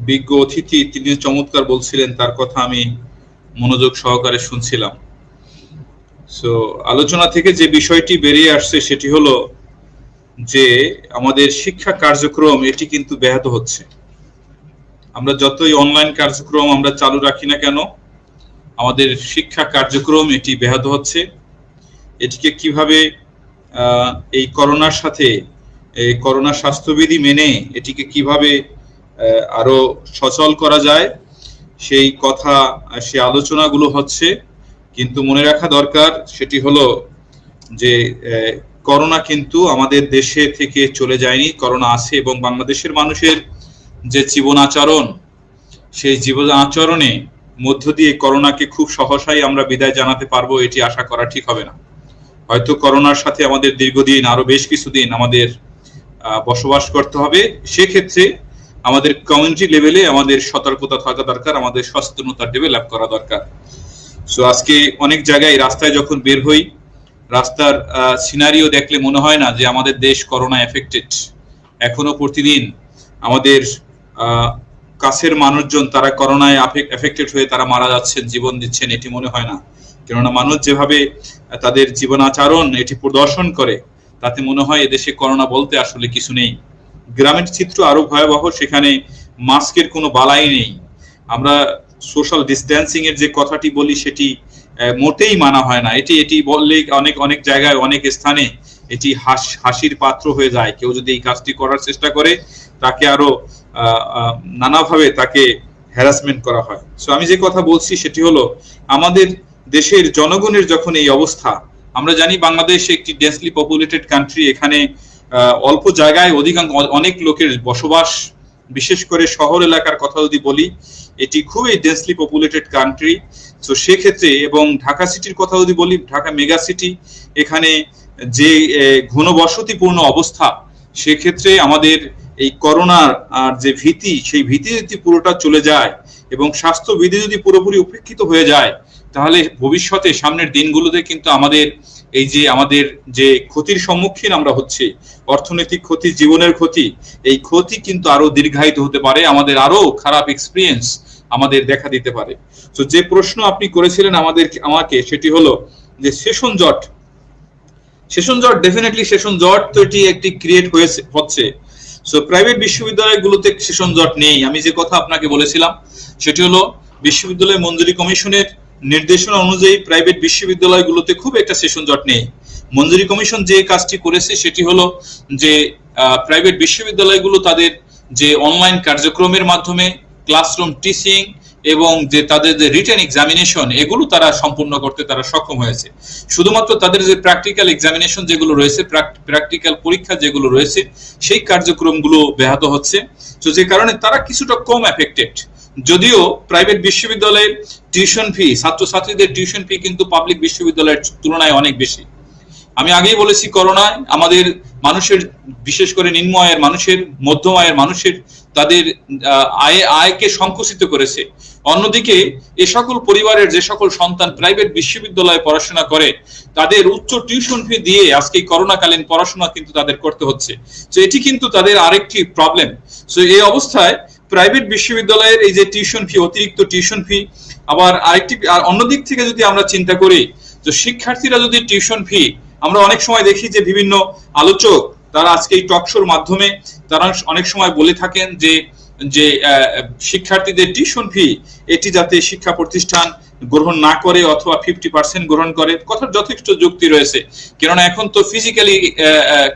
বিজ্ঞ অতিথি তিনি চমৎকার বলছিলেন, তার কথা আমি মনোযোগ সহকারে শুনছিলাম। সো আলোচনা থেকে যে বিষয়টি বেরিয়ে আসছে সেটি হলো যে আমাদের শিক্ষা কার্যক্রম এটি কিন্তু ব্যাহত হচ্ছে। আমরা যতই অনলাইন কার্যক্রম আমরা চালু রাখি না কেন, আমাদের শিক্ষা কার্যক্রম এটি ব্যাহত হচ্ছে। এটিকে কিভাবে এই করোনার সাথে এই করোনা স্বাস্থ্যবিধি মেনে এটিকে কিভাবে আরো সচল করা যায় সেই কথা, সে আলোচনাগুলো হচ্ছে। কিন্তু মনে রাখা দরকার সেটি হলো যে করোনা কিন্তু আমাদের দেশে থেকে চলে যায়নি, করোনা আছে এবং বাংলাদেশের মানুষের যে জীবন আচরণ, সেই জীবন আচরণে মধ্য দিয়ে করোনাকে খুব সহসাই আমরা বিদায় জানাতে পারবো এটি আশা করা ঠিক হবে না। হয়তো করোনার সাথে আমাদের দীর্ঘদিন আরো বেশ কিছুদিন আমাদের বসবাস করতে হবে। সেক্ষেত্রে আমাদের কমিউনিটি লেভেলে আমাদের সতর্কতা থাকা দরকার, আমাদের সচেতনতা ডেভেলপ করা দরকার। সো আজকে অনেক জায়গায় রাস্তায় যখন বের হই, রাস্তার সিনারিও দেখলে মনে হয় না যে আমাদের দেশ করোনা এফেক্টেড। এখনো প্রতিদিন আমাদের কাছের মানুষজন তারা করোনায় এফেক্টেড হয়ে তারা মারা যাচ্ছেন, জীবন দিচ্ছেন, এটি মনে হয় না। কেননা মানুষ যেভাবে তাদের জীবন আচরণ এটি প্রদর্শন করে, তাতে মনে হয় এদেশে করোনা বলতে আসলে কিছু নেই। গ্রামের চিত্র আরো ভয়াবহ, সেখানে মাস্কের কোনো বালাই নেই। আমরা সোশ্যাল ডিস্টেন্সিং এর যে কথাটি বলি সেটি মোটেই মানা হয় না। এটি বললে অনেক জায়গায় অনেক স্থানে এটি হাসির পাত্র হয়ে যায়। কেউ যদি এই কাজটি করার চেষ্টা করে তাকে আরো নানাভাবে তাকে হ্যারাসমেন্ট করা হয়। সো আমি যে কথা বলছি সেটি হলো আমাদের দেশের জনগণের যখন এই অবস্থা, আমরা জানি বাংলাদেশ একটি ডেন্সলি পপুলেটেড কান্ট্রি, এখানে অল্প জায়গায় অনেক লোকের বসবাস, বিশেষ করে শহর এলাকার কথা যদি বলি, এটি খুবই ডেন্সলি পপুলেটেড কান্ট্রি। তো সেক্ষেত্রে এবং ঢাকা সিটির কথা যদি বলি, ঢাকা মেগা সিটি, এখানে যে ঘনবসতিপূর্ণ অবস্থা, সেক্ষেত্রে আমাদের এই করোনার আর যে ভীতি, সেই ভীতি যদি পুরোটা চলে যায় এবং স্বাস্থ্যবিধি যদি পুরোপুরি উপেক্ষিত হয়ে যায়, তাহলে ভবিষ্যতে সামনের দিনগুলোতে কিন্তু আমাদের এই যে আমাদের যে ক্ষতির সম্মুখীন আমরা হচ্ছি, অর্থনৈতিক ক্ষতি, জীবনের ক্ষতি, এই ক্ষতি কিন্তু আরো দীর্ঘায়িত হতে পারে, আমাদের আরো খারাপ এক্সপিরিয়েন্স আমাদের দেখা দিতে পারে। তো যে প্রশ্ন আপনি করেছিলেন আমাকে, সেটি হলো যে সেশন জট ডেফিনেটলি সেশন জট তো এটি একটি ক্রিয়েট হচ্ছে। সো প্রাইভেট বিশ্ববিদ্যালয়গুলোতে সেশন জট নেই। আমি যে কথা আপনাকে বলেছিলাম সেটি হলো বিশ্ববিদ্যালয় মঞ্জুরি কমিশনের নির্দেশনা অনুযায়ী প্রাইভেট বিশ্ববিদ্যালয়গুলোতে খুব একটা সেশন জট নেই। মঞ্জুরি কমিশন যে কাজটি করেছে সেটি হলো যে প্রাইভেট বিশ্ববিদ্যালয়গুলো তাদের যে অনলাইন কার্যক্রমের মাধ্যমে ক্লাসরুম টিচিং এবং যে তাদের যে রিটেন এক্সামিনেশন, এগুলো তারা সম্পূর্ণ করতে তারা সক্ষম হয়েছে। শুধুমাত্র তাদের যে প্র্যাকটিক্যাল এক্সামিনেশন যেগুলো রয়েছে, প্র্যাকটিক্যাল পরীক্ষা যেগুলো রয়েছে, সেই কার্যক্রমগুলো ব্যাহত হচ্ছে। তো যে কারণে তারা কিছুটা কম এফেক্টেড। যদিও প্রাইভেট বিশ্ববিদ্যালয়ের টিউশন ফি, ছাত্রছাত্রীদের টিউশন ফি কিন্তু পাবলিক বিশ্ববিদ্যালয়ের তুলনায় অনেক বেশি। আমি আগেই বলেছি, করোনায় আমাদের মানুষের, বিশেষ করে নিম্ন আয়ের মানুষের, মধ্যম আয়ের মানুষের, তাদের আয়কে সংকুচিত করেছে। অন্যদিকে এ সকল পরিবারের যে সকল সন্তান প্রাইভেট বিশ্ববিদ্যালয়ে পড়াশোনা করে, তাদের উচ্চ টিউশন ফি দিয়ে আজকে করোনাকালীন পড়াশোনা কিন্তু তাদের করতে হচ্ছে। তো এটি কিন্তু তাদের আরেকটি প্রবলেম। তো এই অবস্থায় প্রাইভেট বিশ্ববিদ্যালয়ের এই যে টিউশন ফি, অতিরিক্ত টিউশন ফি, আবার অন্যদিক থেকে যদি আমরা চিন্তা করি, তো শিক্ষার্থীরা যদি টিউশন ফি, আমরা অনেক সময় দেখি যে বিভিন্ন আলোচক তারা আজকে এই টকশোর মাধ্যমে তারা অনেক সময় বলে থাকেন যে শিক্ষার্থীদের টিউশন ফি এটি যাতে শিক্ষা প্রতিষ্ঠান গ্রহণ না করে অথবা 50% গ্রহণ করে। কথার যথেষ্ট যুক্তি রয়েছে, কেননা এখন তো ফিজিক্যালি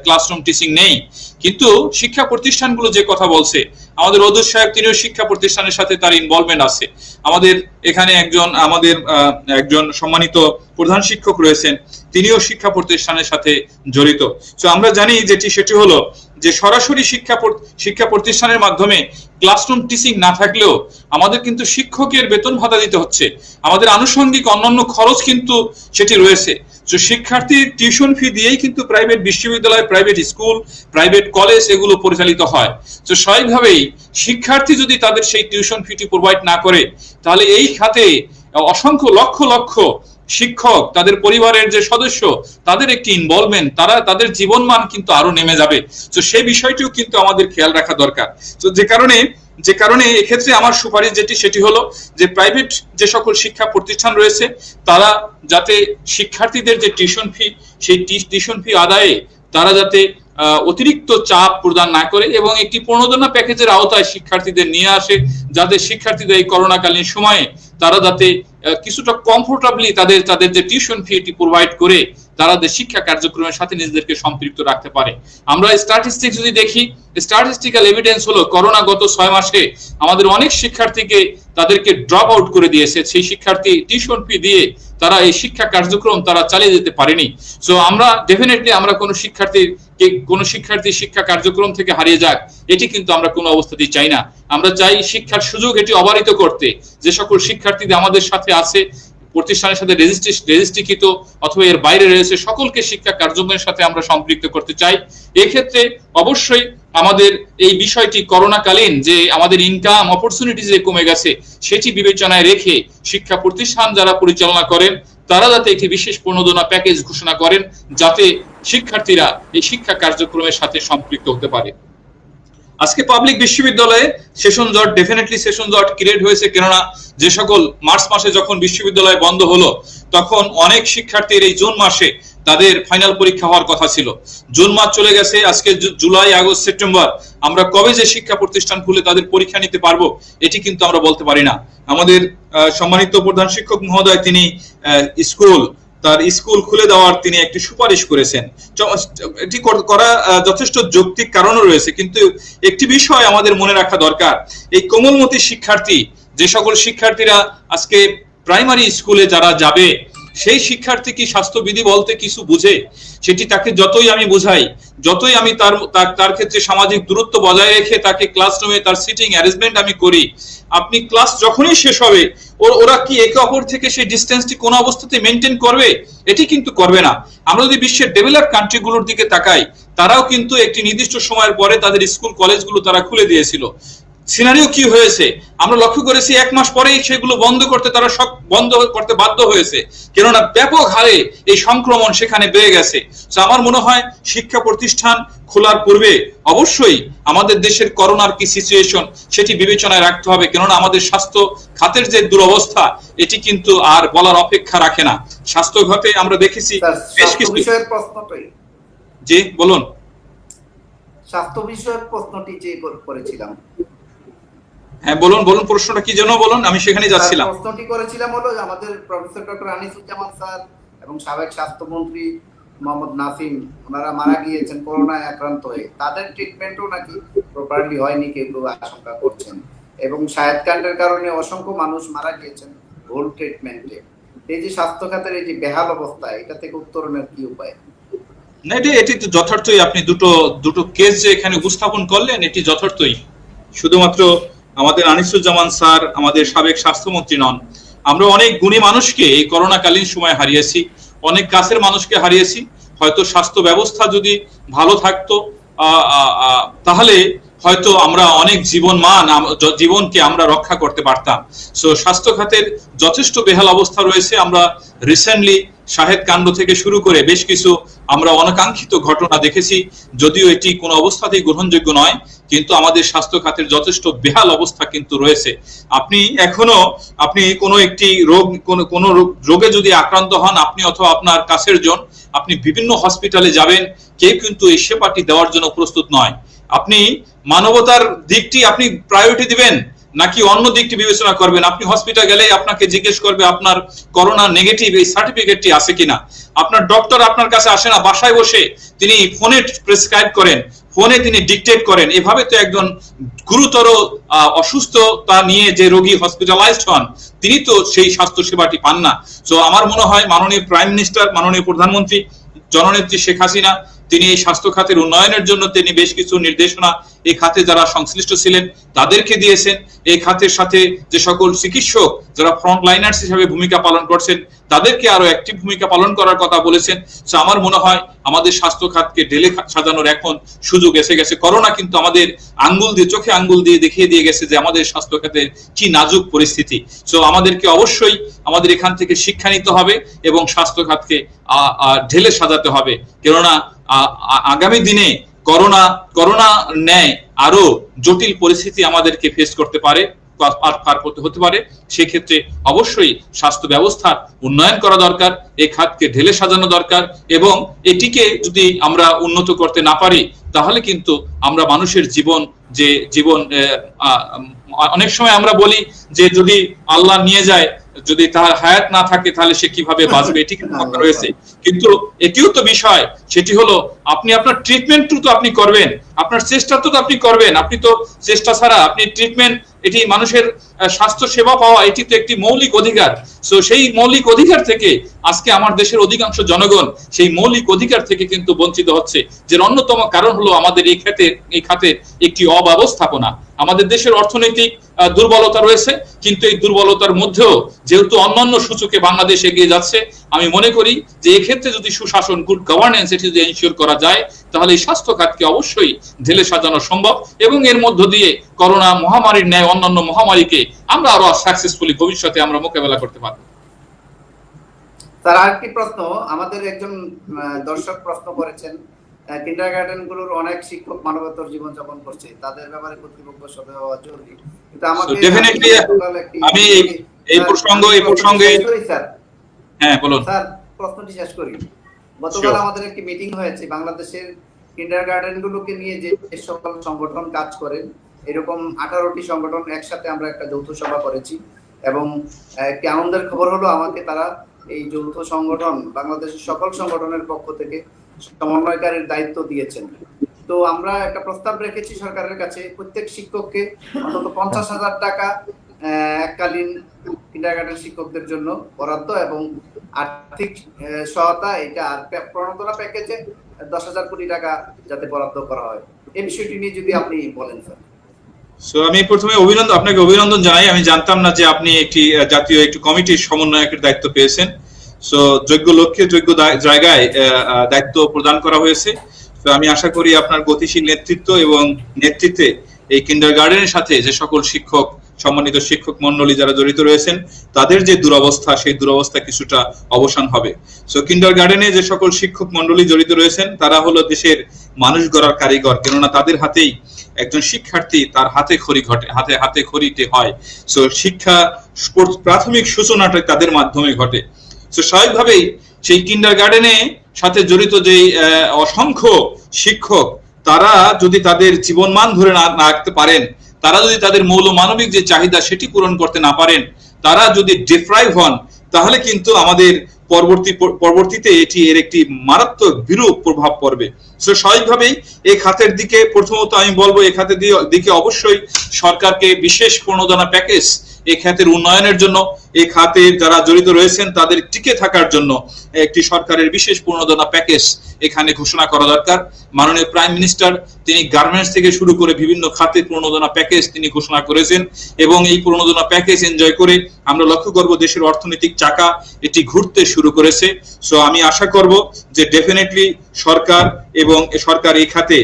ক্লাসরুম টিচিং নেই। কিন্তু শিক্ষা প্রতিষ্ঠানগুলো যে কথা বলছে, আমাদের অদূর সাহেব তিনিও শিক্ষা প্রতিষ্ঠানের সাথে তার ইনভলভমেন্ট আছে। আমাদের এখানে একজন সম্মানিত প্রধান শিক্ষক রয়েছেন, তিনিও শিক্ষা প্রতিষ্ঠানের সাথে জড়িত। তো আমরা জানি সেটি হলো যে সরাসরি শিক্ষা প্রতিষ্ঠানের মাধ্যমে ক্লাসরুম টিচিং না থাকলেও আমাদের কিন্তু শিক্ষকের বেতন ভাতা দিতে হচ্ছে, আমাদের আনুষঙ্গিক অন্যান্য খরচ কিন্তু সেটি রয়েছে। তো শিক্ষার্থীর টিউশন ফি দিয়েই কিন্তু প্রাইভেট বিশ্ববিদ্যালয়, প্রাইভেট স্কুল, প্রাইভেট কলেজ এগুলো পরিচালিত হয়। তো স্বাভাবিকভাবেই শিক্ষার্থী যদি তাদের সেই টিউশন ফিটি প্রোভাইড না করে, তাহলে এই খাতে অসংখ্য লক্ষ লক্ষ শিক্ষক, তাদের পরিবারের যে সদস্য, তাদের একটি ইনভলভমেন্ট, তাদের জীবনমান কিন্তু আরো নেমে যাবে। তো সেই বিষয়টিও কিন্তু আমাদের খেয়াল রাখা দরকার। তো যে কারণে এক্ষেত্রে আমার সুপারিশ সেটি হলো যে প্রাইভেট যে সকল শিক্ষা প্রতিষ্ঠান রয়েছে, তারা যাতে শিক্ষার্থীদের যে টিউশন ফি, সেই টিউশন ফি আদায়ে তারা যাতে অতিরিক্ত চাপ প্রদান না করে এবং একটি প্রণোদনা প্যাকেজের আওতায় শিক্ষার্থীদের নিয়ে আসে, যাতে শিক্ষার্থীদের এই করোনাকালীন সময়ে তারা যাতে কিছুটা কমফোর্টেবলি তাদের যে টিউশন ফি এটি প্রোভাইড করে তারা শিক্ষা কার্যক্রমের সাথে নিজেদেরকে সম্পৃক্ত রাখতে পারে। আমরা স্ট্যাটিস্টিক্স যদি দেখি, স্ট্যাটিস্টিক্যাল এভিডেন্স হলো করোনা গত 6 মাসে আমাদের অনেক শিক্ষার্থীকে তাদেরকে ড্রপ আউট করে দিয়েছে। সেই শিক্ষার্থী টিউশন ফি দিয়ে তারা এই শিক্ষা কার্যক্রম তারা চালিয়ে যেতে পারেনি। সো আমরা ডেফিনেটলি আমরা কোনো শিক্ষার্থী শিক্ষা কার্যক্রম থেকে হারিয়ে যাক, এটি কিন্তু আমরা কোনো অবস্থাতেই চাই না। আমরা চাই শিক্ষার সুযোগ এটি অবারিত করতে। যে সকল শিক্ষার্থীদের আমাদের সাথে আছে, প্রতিষ্ঠানের সাথে রেজিস্ট্রিকৃত অথবা এর বাইরে রয়েছে, সকলকে শিক্ষা কার্যক্রমের সাথে আমরা সম্পৃক্ত করতে চাই। এক্ষেত্রে অবশ্যই আমাদের এই বিষয়টি করোনাকালীন যে আমাদের ইনকাম অপরচুনিটি যে কমে গেছে, সেটি বিবেচনায় রেখে শিক্ষা প্রতিষ্ঠান যারা পরিচালনা করেন তারা যাতে একটি বিশেষ প্রণোদনা প্যাকেজ ঘোষণা করেন, যাতে শিক্ষার্থীরা এই শিক্ষা কার্যক্রমের সাথে সম্পৃক্ত হতে পারে। আজকে পাবলিক বিশ্ববিদ্যালয়ে সেশন জট, ডেফিনেটলি সেশন জট ক্রিয়েট হয়েছে, কেননা যে সকল মার্চ মাসে যখন বিশ্ববিদ্যালয় বন্ধ হলো, তখন অনেক শিক্ষার্থীর এই জুন মাসে তাদের ফাইনাল পরীক্ষা হওয়ার কথা ছিল। জুন মাস চলে গেছে, আজকে জুলাই, আগস্ট, সেপ্টেম্বর, আমরা কবে যে শিক্ষা প্রতিষ্ঠান খুলে তাদের পরীক্ষা নিতে পারবো এটি কিন্তু আমরা বলতে পারি না। আমাদের সম্মানিত প্রধান শিক্ষক মহোদয় তিনি তার স্কুল খুলে দেওয়ার তিনি একটি সুপারিশ করেছেন। এটি করা যথেষ্ট যৌক্তিক কারণও রয়েছে, কিন্তু একটি বিষয় আমাদের মনে রাখা দরকার, এই কোমলমতি শিক্ষার্থী, যে সকল শিক্ষার্থীরা আজকে প্রাইমারি স্কুলে যারা যাবে, সেই শিক্ষার্থী কি স্বাস্থ্যবিধি বলতে কিছু বুঝে? সেটি তাকে যতই আমি বুঝাই, যতই আমি তার ক্ষেত্রে সামাজিক দূরত্ব বজায় রেখে তাকে ক্লাসরুমে তার সিটিং অ্যারেঞ্জমেন্ট আমি করি, আপনি ক্লাস যখনই শেষ হবে ওরা কি একে অপর থেকে সেই ডিসটেন্সটি কোনো অবস্থাতে মেনটেন করবে? এটি কিন্তু করবে না। আমরা যদি বিশ্বের ডেভেলপ কান্ট্রিগুলোর দিকে তাকাই, তারাও কিন্তু একটি নির্দিষ্ট সময়ের পরে তাদের স্কুল কলেজগুলো তারা খুলে দিয়েছিল। সিনারিও কি হয়েছে আমরা লক্ষ্য করেছি, 1 মাস পরেই সেগুলো বন্ধ করতে বাধ্য হয়েছে, কেননা ব্যাপক হারে এই সংক্রমণ সেখানে বেড়ে গেছে। আমার মনে হয় শিক্ষা প্রতিষ্ঠান খোলার পূর্বে অবশ্যই আমাদের দেশের করোনার কি সিচুয়েশন সেটি বিবেচনায় রাখতে হবে, কেননা আমাদের স্বাস্থ্য খাতের যে দুরবস্থা এটি কিন্তু আর বলার অপেক্ষা রাখে না। স্বাস্থ্য খাতে আমরা দেখেছি বেশ কিছু বিষয়ের প্রশ্নটাই। জি বলুন। স্বাস্থ্য বিষয়ক প্রশ্নটি যে করেছিলাম। হ্যাঁ বলুন প্রশ্নটা কি যেন বলুন, আমি সেখানে যাচ্ছিলাম। প্রশ্নটি করেছিলাম হলো আমাদের প্রফেসর ডক্টর আনিসুজ্জামান স্যার এবং সাবেক স্বাস্থ্যমন্ত্রী মোহাম্মদ নাসিম, ওনারা মারা গিয়েছেন করোনায় আক্রান্ত হয়ে। তাদের ট্রিটমেন্টও নাকি প্রপারলি হয়নি, কেউ আশঙ্কা করছেন, এবং সায়াদকাণ্ডের কারণে অসংখ্য মানুষ মারা গিয়েছেন ভুল ট্রিটমেন্টে। এই যে স্বাস্থ্য খাতের এই যে বেহাল অবস্থা, এটা থেকে উত্তরণের কি উপায়? না, এটি তো যথার্থই, আপনি দুটো কেস যে এখানে উপস্থাপন করলেন এটি যথার্থই। শুধুমাত্র আমাদের আনিসুজ্জামান স্যার আমাদের সাবেক স্বাস্থ্যমন্ত্রী নন, আমরা অনেক গুণী মানুষকে এই করোনাকালীন সময় হারিয়েছি, অনেক কাছের মানুষকে হারিয়েছি। হয়তো স্বাস্থ্য ব্যবস্থা যদি ভালো থাকতো তাহলে হয়তো আমরা অনেক জীবনকে আমরা রক্ষা করতে পারতাম। সো স্বাস্থ্য খাতের যথেষ্ট বেহাল অবস্থা রয়েছে। আমরা রিসেন্টলি শাহেদ কাণ্ড থেকে শুরু করে বেশ কিছু আমরা অনাকাঙ্ক্ষিত ঘটনা দেখেছি, যদিও এটি কোনো অবস্থাতেই গ্রহণযোগ্য নয়, কিন্তু আমাদের স্বাস্থ্য খাতের যথেষ্ট বেহাল অবস্থা কিন্তু রয়েছে। আপনি কোনো একটি কোনো রোগে যদি আক্রান্ত হন, আপনি অথবা আপনার কাছের জন, আপনি বিভিন্ন হসপিটালে যাবেন, কেউ কিন্তু এই সেবাটি দেওয়ার জন্য প্রস্তুত নয়। আপনি মানবতার দিকটি আপনি প্রায়োরিটি দিবেন নাকি অন্য দিকটি বিবেচনা করবেন? আপনি হসপিটাল গেলে আপনাকে জিজ্ঞেস করবে আপনার করোনা নেগেটিভ এই সার্টিফিকেটটি আছে কিনা। আপনার ডক্টর আপনার কাছে আসে না, বাসায় বসে তিনি ফোনে প্রেসক্রাইব করেন, ফোনে তিনি ডিকটেট করেন। এভাবে তো একজন গুরুতর অসুস্থতা নিয়ে যে রোগী হসপিটালাইজড হন, তিনি তো সেই স্বাস্থ্য সেবাটি পান না। সো আমার মনে হয় মাননীয় প্রাইম মিনিস্টার, মাননীয় প্রধানমন্ত্রী জননেত্রী শেখ হাসিনা, তিনি এই স্বাস্থ্য খাতের উন্নয়নের জন্য তিনি বেশ কিছু নির্দেশনা এই খাতে যারা সংশ্লিষ্ট ছিলেন তাদেরকে দিয়েছেন। এই খাতের সাথে যে সকল চিকিৎসক যারা ফ্রন্ট লাইনার্স হিসেবে ভূমিকা পালন করছেন তাদেরকে আরো অ্যাক্টিভ ভূমিকা পালন করার কথা বলেছেন। তো আমার মনে হয় আমাদের স্বাস্থ্য খাতকে ঢেলে সাজানোর এখন সুযোগ এসে গেছে। করোনা কিন্তু আমাদের চোখে আঙ্গুল দিয়ে দেখিয়ে দিয়ে গেছে যে আমাদের স্বাস্থ্য খাতের কি নাজুক পরিস্থিতি। সো আমাদেরকে অবশ্যই আমাদের এখান থেকে শিক্ষা নিতে হবে এবং স্বাস্থ্য খাতকে ঢেলে সাজাতে হবে, কেননা আগামী দিনে করোনা ন্যায় আরো জটিল পরিস্থিতি আমাদেরকে ফেস করতে পারে, পার করতে হতে পারে। সেক্ষেত্রে অবশ্যই স্বাস্থ্য ব্যবস্থার উন্নয়ন করা দরকার, এই খাতকে ঢেলে সাজানো দরকার, এবং এটিকে যদি আমরা উন্নত করতে না পারি তাহলে কিন্তু আমরা মানুষের জীবন অনেক সময় আমরা বলি যে যদি আল্লাহ নিয়ে যায়, যদি তার হায়াত না থাকে তাহলে সে কিভাবে বাঁচবে, এটি কিন্তু রয়েছে। কিন্তু এটিও তো বিষয়, সেটি হলো আপনি আপনার ট্রিটমেন্ট তো আপনি করবেন, আপনার চেষ্টা তো আপনি করবেন। আপনি তো চেষ্টা ছাড়া আপনি ট্রিটমেন্ট, এটি মানুষের স্বাস্থ্য সেবা পাওয়া এটি তো একটি মৌলিক অধিকার। সো সেই মৌলিক অধিকার থেকে আজকে আমার দেশের অধিকাংশ জনগণ সেই মৌলিক অধিকার থেকে কিন্তু বঞ্চিত হচ্ছে, যে অন্যতম কারণ হলো আমাদের এই খাতের একটি অব্যবস্থাপনা। আমাদের দেশের অর্থনৈতিক দুর্বলতা রয়েছে, কিন্তু এই দুর্বলতার মধ্যেও যেহেতু অন্যান্য সূচকে বাংলাদেশ এগিয়ে যাচ্ছে, আমি মনে করি যে এক্ষেত্রে যদি সুশাসন, গুড গভর্নেন্স এটি যদি এনশিওর করা যায় তাহলে এই স্বাস্থ্য খাতকে অবশ্যই ঢেলে সাজানো সম্ভব, এবং এর মধ্য দিয়ে করোনা মহামারীর ন্যায় অন্যান্য মহামারীকে আমরা আরো সাকসেসফুলি ভবিষ্যতে আমরা মোকাবেলা করতে পারব। স্যার, আরেকটি প্রশ্ন, আমাদের একজন দর্শক প্রশ্ন করেছেন, কিন্ডারগার্টেন গুলোর অনেক শিক্ষক মানবতার জীবন যাপন করছে, তাদের ব্যাপারে কর্তৃপক্ষ সদয় হওয়া জরুরি। কিন্তু আমাদের ডেফিনেটলি আমি এই প্রসঙ্গে স্যার, হ্যাঁ বলুন স্যার, প্রশ্নটি শেষ করি। গতকাল আমাদের একটি মিটিং হয়েছে, বাংলাদেশের কিন্ডারগার্টেন গুলোকে নিয়ে যে সকল সংগঠন কাজ করেন, এরকম 18টি সংগঠন একসাথে আমরা একটা যৌথ সভা করেছি, এবং একটি আনন্দের খবর হলো আমাকে তারা এই যৌথ সংগঠন বাংলাদেশের সকল সংগঠনের পক্ষ থেকে সমন্বয়কারীর দায়িত্ব দিয়েছেন। তো আমরা একটা প্রস্তাব রেখেছি সরকারের কাছে, প্রত্যেক শিক্ষককে অন্তত 50,000 টাকা এককালীন কিন্ডারগার্টেন শিক্ষকদের জন্য বরাদ্দ, এবং আর্থিক সহায়তা, এটা আর প্রণোদনা প্যাকেজে 10,000 কোটি টাকা যাতে বরাদ্দ করা হয়। এই বিষয়টি নিয়ে যদি আপনি বলেন স্যার। সো আমি প্রথমে আপনাকে অভিনন্দন জানাই। আমি জানতাম না যে আপনি একটি জাতীয় একটি কমিটির সমন্বয়কের দায়িত্ব পেয়েছেন। সো যোগ্য লক্ষ্যে যোগ্য জায়গায় দায়িত্ব প্রদান করা হয়েছে। তো আমি আশা করি আপনার গতিশীল নেতৃত্ব এবং নেতৃত্বে এই কিন্ডারগার্টেনের সাথে যে সকল সম্মানিত শিক্ষক মন্ডলী যারা জড়িত রয়েছেন তাদের যে দুরবস্থা, সেই দুরবস্থা কিছুটা অবসান হবে। সো কিন্ডারগার্টেনে যে সকল শিক্ষক মন্ডলী জড়িত রয়েছেন তারা হলো দেশের মানুষ গড়ার কারিগর, কেননা তাদের হাতেই একজন শিক্ষার্থী তার হাতে খড়িতে হয়। সো শিক্ষা প্রাথমিক সূচনাটা তাদের মাধ্যমে ঘটে। সো স্বাভাবিকভাবেই সেই কিন্ডারগার্টেনে সাথে জড়িত যে অসংখ্য শিক্ষক, তারা যদি তাদের জীবনমান ধরে না রাখতে পারেন, তারা যদি তাদের মৌলমানবিক যে চাহিদা সেটি পূরণ করতে না পারেন, তারা যদি ডিপ্রাইভ হন, তাহলে কিন্তু আমাদের পরবর্তীতে এর একটি মারাত্মক বিরূপ প্রভাব পড়বে। সো স্বাভাবিকভাবেই এই খাতের দিকে প্রথমত আমি বলবো, এই খাতের দিকে অবশ্যই সরকারকে বিশেষ প্রণোদনা প্যাকেজ এই খাতের উন্নয়নের জন্য এই খাতে যারা জড়িত রয়েছেন তাদের টিকে থাকার জন্য একটি সরকারের বিশেষ প্রণোদনা প্যাকেজ এখানে ঘোষণা করা দরকার। মাননীয় প্রাইম মিনিস্টার তিনি গার্মেন্টস থেকে শুরু করে বিভিন্ন খাতে প্রণোদনা প্যাকেজ তিনি ঘোষণা করেছেন এবং এই প্রণোদনা প্যাকেজ এনজয় করে আমরা লক্ষ্য করব দেশের অর্থনৈতিক চাকা এটি ঘুরতে শুরু করেছে। সো আমি আশা করব যে ডেফিনেটলি সরকার এবং সরকার এই খাতে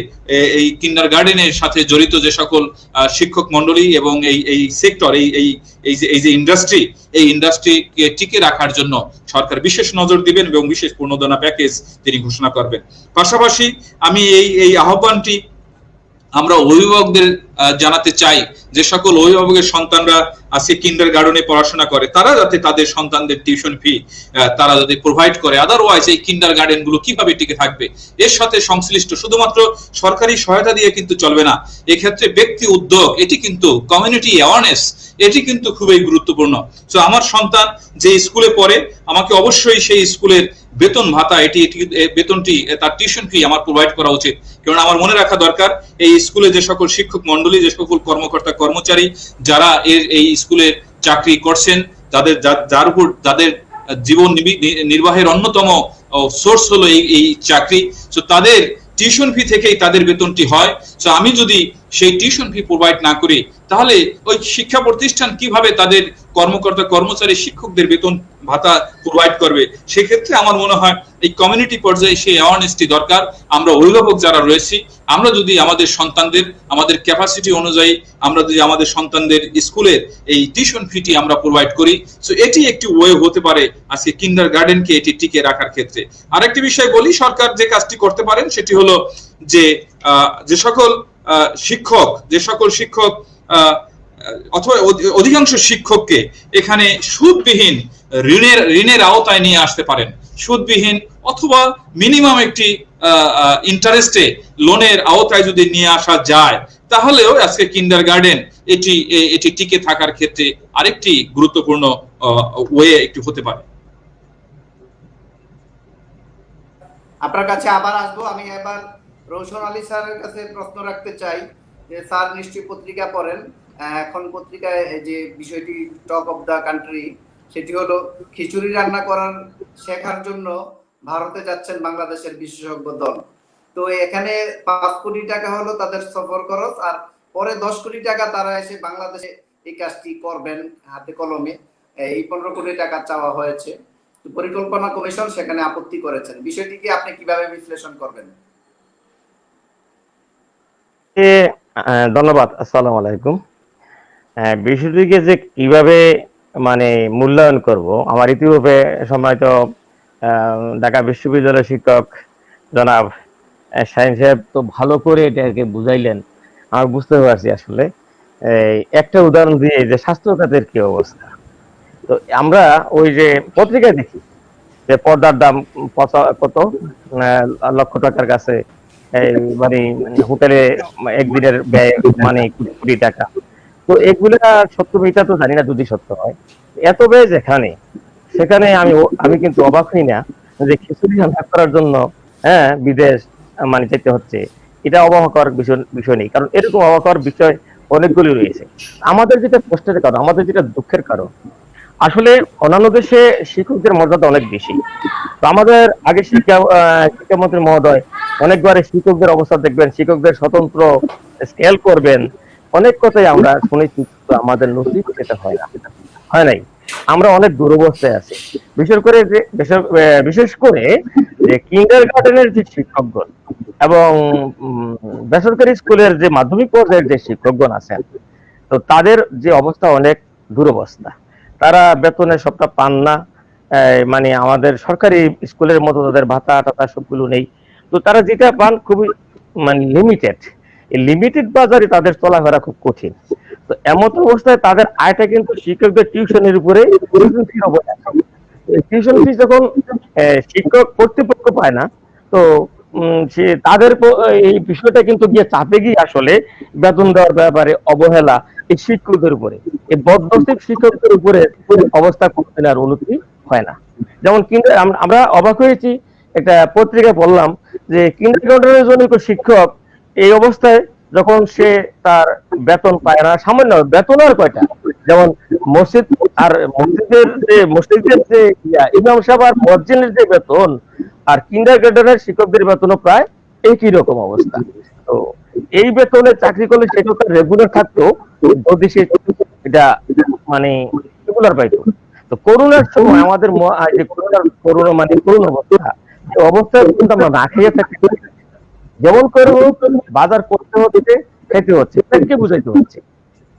এই কিন্ডারগার্টেনের সাথে জড়িত যে সকল শিক্ষক মন্ডলী এবং এই সেক্টর এই যে ইন্ডাস্ট্রি, এই ইন্ডাস্ট্রিকে টিকে রাখার জন্য সরকার বিশেষ নজর দিবেন এবং বিশেষ প্রণোদনা প্যাকেজ তিনি ঘোষণা করবেন। পাশাপাশি আমি এই আহ্বানটি আমরা অভিভাবকদের জানাতে চাই, যে সকল অভিভাবকের সন্তানরা আজকে কিন্ডারগার্টেনে পড়াশোনা করে তারা যাতে তাদের সন্তানদের টিউশন ফি তারা যাতে প্রোভাইড করে। আদারওয়াইজ এই কিন্ডারগার্টেন গুলো কিভাবে টিকে থাকবে? এর সাথে সংশ্লিষ্ট শুধুমাত্র সরকারি সহায়তা দিয়ে কিন্তু চলবে না, এক্ষেত্রে ব্যক্তি উদ্যোগ, এটি কিন্তু কমিউনিটি অ্যাওয়ারনেস, এটি কিন্তু খুবই গুরুত্বপূর্ণ। তো আমার সন্তান যে স্কুলে পড়ে আমাকে অবশ্যই সেই স্কুলের বেতন ভাতা এটি বেতনটি তার টিউশন ফি আমার প্রোভাইড করা উচিত। কারণ আমার মনে রাখা দরকার এই স্কুলে যে সকল শিক্ষক মন্ডলী, যে সকল কর্মকর্তা কর্মচারী যারা এই স্কুলে চাকরি করছেন, যার উপর যাদের জীবন নির্বাহের অন্যতম সোর্স হলো এই চাকরি, তো তাদের টিউশন ফি থেকেই তাদের বেতনটি হয়। তো আমি যদি সেই টিউশন ফি প্রোভাইড না করি তাহলে ওই শিক্ষা প্রতিষ্ঠান কিভাবে তাদের কর্মকর্তা কর্মচারী শিক্ষকদের বেতন ভাতা প্রোভাইড করবে? সেক্ষেত্রে আমার মনে হয় এই কমিউনিটি পর্যায়ে সেই অ্যাওয়ারনেসটি দরকার। আমরা অভিভাবক যারা রয়েছি আমরা যদি আমাদের সন্তানদের আমাদের ক্যাপাসিটি অনুযায়ী আমরা যদি আমাদের সন্তানদের স্কুলের এই টিউশন ফিটি আমরা প্রোভাইড করি, সো এটি একটি ওয়ে হতে পারে আজকে কিন্ডারগার্টেনকে এটি টিকে রাখার ক্ষেত্রে। আরেকটি বিষয় বলি, সরকার যে কাজটি করতে পারেন সেটি হলো যে সকল শিক্ষক অথবা অধিকাংশ শিক্ষককে এখানে সুদবিহীন ঋণের আওতায় নিয়ে আসতে পারেন। সুদবিহীন অথবা মিনিমাম একটি ইন্টারেস্টে লোনের আওতায় যদি নিয়ে আসা যায় তাহলেও আজকে কিন্ডারগার্টেন এটি টিকে থাকার ক্ষেত্রে আরেকটি গুরুত্বপূর্ণ ওয়ে একটু হতে পারে। আপনার কাছে আবার আসবো। আমি এবার রৌশন আলী স্যারের কাছে প্রশ্ন রাখতে চাই যে স্যার নিশ্চয়ই পত্রিকা পড়েন, এখন পত্রিকায় যে বিষয়টি টক অফ দা কান্ট্রি সেটি হলো খিচুড়ি রান্না করার শেখার জন্য ভারতে যাচ্ছেন বাংলাদেশের বিশেষজ্ঞ দল। তো এখানে 5 কোটি টাকা হলো তাদের সফর খরচ, আর পরে 10 কোটি টাকা তারা এসে বাংলাদেশে এই কাজটি করবেন হাতে কলমে। এই 15 কোটি টাকা চাওয়া হয়েছে। পরিকল্পনা কমিশন সেখানে আপত্তি করেছেন। বিষয়টিকে আপনি কিভাবে বিশ্লেষণ করবেন? ধন্যবাদ। আসসালামু আলাইকুম। বিষয়টিকে যে কিভাবে মূল্যায়ন করব, আমার ইতিপূর্বে সম্মানিত ঢাকা বিশ্ববিদ্যালয়ের শিক্ষক জনাব শাহিন সাহেব তো ভালো করে এটাকে বুঝাইলেন, আমি বুঝতে পারছি। আসলে একটা উদাহরণ দিয়ে যে স্বাস্থ্য খাতের কি অবস্থা, তো আমরা ওই যে পত্রিকায় দেখি যে পর্দার দাম কত লক্ষ টাকার কাছে, হোটেলে একদিনের ব্যয় কোটি টাকা। তো এগুলা সত্য মিথ্যা তো জানি না, যদি সত্য হয় এত ব্যয় সেখানে আমি কিন্তু অবাক হই না যে খিচুড়ি রান্না করার জন্য বিদেশ যেতে হচ্ছে। এটা অবাক হওয়ার বিষয় নেই, কারণ এরকম অবাক হওয়ার বিষয় অনেকগুলি রয়েছে। আমাদের যেটা কষ্টের কারণ, আমাদের যেটা দুঃখের কারণ, আসলে অন্যান্য দেশে শিক্ষকদের মর্যাদা অনেক বেশি। তো আমাদের আগে শিক্ষামন্ত্রী মহোদয় অনেকবারে শিক্ষকদের অবস্থা দেখবেন, শিক্ষকদের স্বতন্ত্র স্কেল করবেন, অনেক কথাই আমরা শুনেছি, আমাদের নসিব সেটা হয় নাই। আমরা অনেক দুরবস্থায় আছি। বিশেষ করে যে কিন্ডারগার্টেনের যে শিক্ষকগণ এবং বেসরকারি স্কুলের যে মাধ্যমিক পর্যায়ের যে শিক্ষকগণ আছেন, তো তাদের যে অবস্থা অনেক দুরবস্থা। তারা বেতনের সবটা পান না, আমাদের সরকারি স্কুলের মতো তাদের ভাতা টাতা সবগুলো নেই। তো তারা যেটা পান খুবই লিমিটেড বাজারে তাদের চলাফেরা খুব কঠিন। তো এমন অবস্থায় তাদের আয়টা কিন্তু শিক্ষকদের টিউশনের উপরে টিউশন ফি যখন শিক্ষক কর্তৃপক্ষ পায় না, তো সে তাদের এই বিষয়টা কিন্তু গিয়ে চাপে গিয়ে আসলে বেতন দেওয়ার ব্যাপারে অবহেলা এই শিক্ষকদের উপরে, এই বদনসিব শিক্ষকদের উপরে অবস্থা কোনদিন আর উন্নতি হয় না। যেমন আমরা অবাক হয়েছি, একটা পত্রিকায় বললাম যে কিন্ডারগার্টেনের জন্য শিক্ষক এই অবস্থায় যখন সে তার বেতন পায় না, সামান্য বেতন আর কয়টা, যেমন মসজিদ আর মসজিদের যে ইমাম সাহেব আর মুয়াজ্জিনের যে বেতন আর কিন্ডারগার্টেনের শিক্ষকদের বেতনও প্রায় একই রকম অবস্থা। তো এই বেতনে চাকরি করলে সেটা তার রেগুলার থাকতো, যদি সে এটা মানে রেগুলার পাইতো। তো করোনার সময় আমাদের যে করোনা মানে করোনা অবস্থা, এই অবস্থায় কিন্তু আমরা না খেয়ে থাকতে পারি না। যেমন করে হোক বাজার করতে হচ্ছে, খেতে হচ্ছে, পেটকে বুঝাইতে হচ্ছে।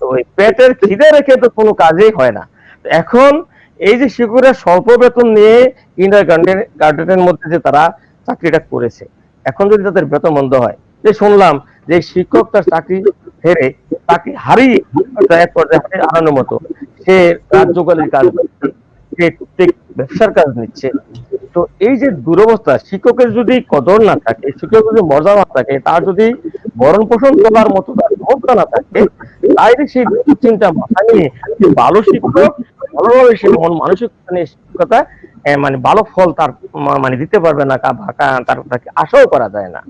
তো ওই পেটের খিদে রেখে তো কোনো কাজেই হয় না। তো এখন এই যে শিক্ষকরা স্বল্প বেতন নিয়ে গার্ডেনের মধ্যে যে তারা চাকরিটা করেছে, এখন যদি তাদের বেতন বন্ধ হয়, যে শুনলাম যে শিক্ষক তার চাকরি হেরে, চাকরি হারিয়ে এক পর্যায়ে হারানোর মতো সে রাজ্যপালের কাজ করছে, সে প্রত্যেক ব্যবসার কাজ নিচ্ছে। তো এই যে দুরবস্থা, শিক্ষকের যদি কদর না থাকে, শিক্ষকের যদি মর্যাদা না থাকে, তার যদি ভরণ পোষণ করার মতো তার ক্ষমতা না থাকে, তাইলে সেই চিন্তা মাথা নিয়ে ভালো শিক্ষক ভালোভাবে সে মানসিক মানে শিক্ষকতা মানে ভালো ফল তার মানে দিতে পারবে না, তাকে আশাও করা যায় না।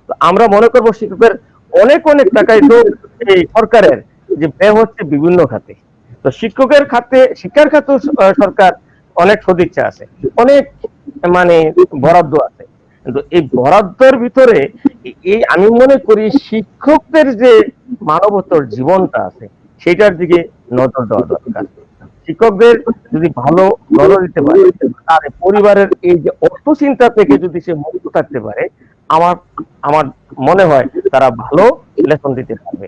তো আমরা মনে করবো শিক্ষকের অনেক অনেক টাকাই তো এই সরকারের যে ব্যয় হচ্ছে বিভিন্ন খাতে। তো শিক্ষকের খাতে, শিক্ষার খাতে সরকার অনেক সদিচ্ছা আছে, অনেক মানে বরাদ্দ আছে, কিন্তু এই বরাদ্দের ভিতরে এই আমি মনে করি শিক্ষকদের যে মানবতর জীবনটা আছে সেটার দিকে নজর দেওয়া দরকার। শিক্ষকদের যদি ভালো নজর দিতে পারে, তার পরিবারের এই যে অর্থ চিন্তা থেকে যদি সে মুক্ত থাকতে পারে, আমার আমার মনে হয় তারা ভালো লেসন দিতে পারবে।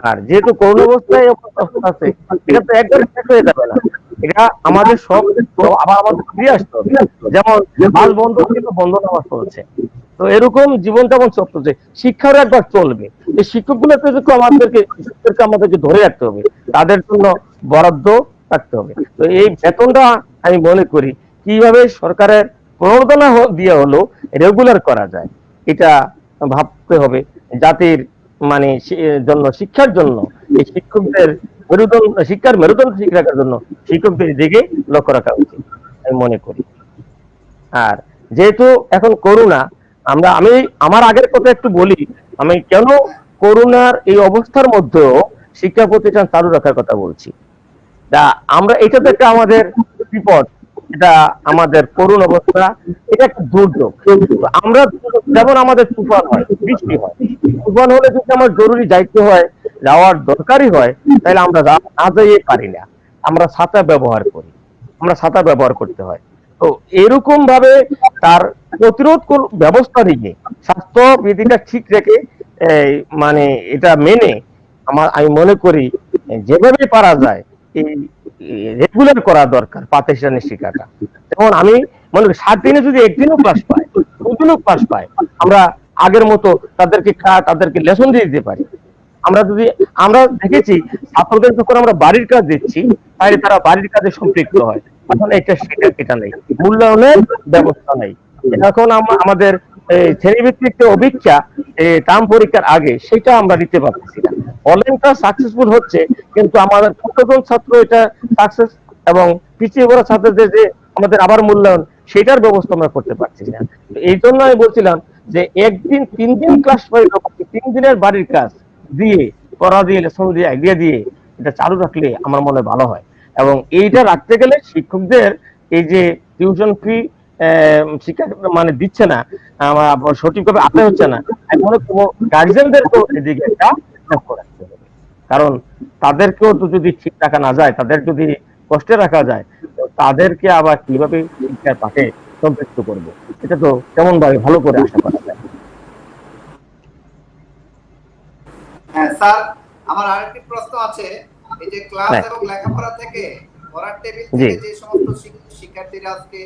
আর যেহেতু করোনা অবস্থায় অবস্থা আছে, এটা তো একবারে শেষ হয়ে যাবে না, এটা আমাদের সব আবার আমাদের ফিরে আসতে হবে। যেমন বাস বন্ধ ছিল, বন্ধ নামাজ চলছে, তো এরকম জীবন যেমন চলতেছে, শিক্ষারও একবার চলবে। এই শিক্ষকগুলোকে যদি আমাদেরকে ধরে রাখতে হবে, তাদের জন্য বরাদ্দ রাখতে হবে। তো এই বেতনটা আমি মনে করি কিভাবে সরকারের প্রণোদনা দিয়ে হলো রেগুলার করা যায়, এটা ভাবতে হবে। জাতির মানে জন্য, শিক্ষার জন্য, এই শিক্ষকদের শিক্ষার মেরুদণ্ড ঠিক রাখার জন্য শিক্ষকদের দিকে লক্ষ্য রাখা উচিত আমি মনে করি। আর যেহেতু এখন করোনা, আমি আমার আগের কথা একটু বলি, আমি কেন করোনার এই অবস্থার মধ্যেও শিক্ষা প্রতিষ্ঠান চালু রাখার কথা বলছি। তা আমরা, এটা তো একটা আমাদের বিপদ, এটা আমাদের করুণ অবস্থা, এটা একটা দুর্যোগ। তো আমরা যেমন আমাদের তুফান হয়, বৃষ্টি হয়, তুফান হলে যদি আমার জরুরি দায়িত্ব হয়, যাওয়ার দরকারই হয়, তাহলে আমরা না যাইয়ে পারি না, আমরা ছাতা ব্যবহার করি, আমরা ছাতা ব্যবহার করতে হয়। তো এরকম ভাবে তার প্রতিরোধ ব্যবস্থা নিয়ে স্বাস্থ্য বিধিটা ঠিক রেখে মানে এটা মেনে আমি মনে করি যেভাবে পারা যায় এই রেগুলার করা দরকার প্রাতিষ্ঠানিক শিক্ষাটা। যেমন আমি মনে করি 7 দিনে যদি একদিনও ক্লাস পায়, দুদিনও ক্লাস পায়, আমরা আগের মতো তাদেরকে লেসন দিয়ে দিতে পারি। আমরা দেখেছি ছাত্রদের যখন আমরা বাড়ির কাজ দিচ্ছি, তাহলে তারা বাড়ির কাজে সম্পৃক্ত হয়। এখন সেটা নেই, মূল্যায়নের ব্যবস্থা নেই। এখন আমাদের শ্রেণীভিত্তিক যে অভিজ্ঞতা টার্ম পরীক্ষার আগে, সেটা আমরা নিতে পারতেছি না। অনলাইনটা সাকসেসফুল হচ্ছে, কিন্তু আমাদের কতজন ছাত্র এটা সাকসেস, এবং পিছিয়ে পড়া ছাত্রদের যে আমাদের আবার মূল্যায়ন, সেটার ব্যবস্থা আমরা করতে পারছি না। এই জন্য আমি বলছিলাম যে 3 দিন ক্লাস পাই, 3 দিনের বাড়ির কাজ দিয়ে, পড়া দিয়ে, লেসন দিয়ে, আইডিয়া দিয়ে এটা চালু রাখলে আমার মনে ভালো হয়। এবং এইটা রাখতে গেলে শিক্ষকদের এই যে টিউশন ফি শিক্ষা মানে দিচ্ছে না, সঠিকভাবে আদায় হচ্ছে না, আমি মনে করবো গার্জিয়ানদেরকেও এদিকে একটা লক্ষ্য রাখতে হবে। কারণ তাদেরকেও তো যদি ঠিক রাখা না যায়, তাদের যদি কষ্টে রাখা যায়, তো তাদেরকে আবার কিভাবে শিক্ষার পাঠে সম্পৃক্ত করবো, এটা তো তেমন ভাবে ভালো করে আশা করা যায়। হ্যাঁ স্যার, আমার আরেকটি প্রশ্ন আছে। এই যে ক্লাস এবং লেখাপড়া থেকে, পড়ার টেবিল থেকে যে সমস্ত শিক্ষার্থীরা আজকে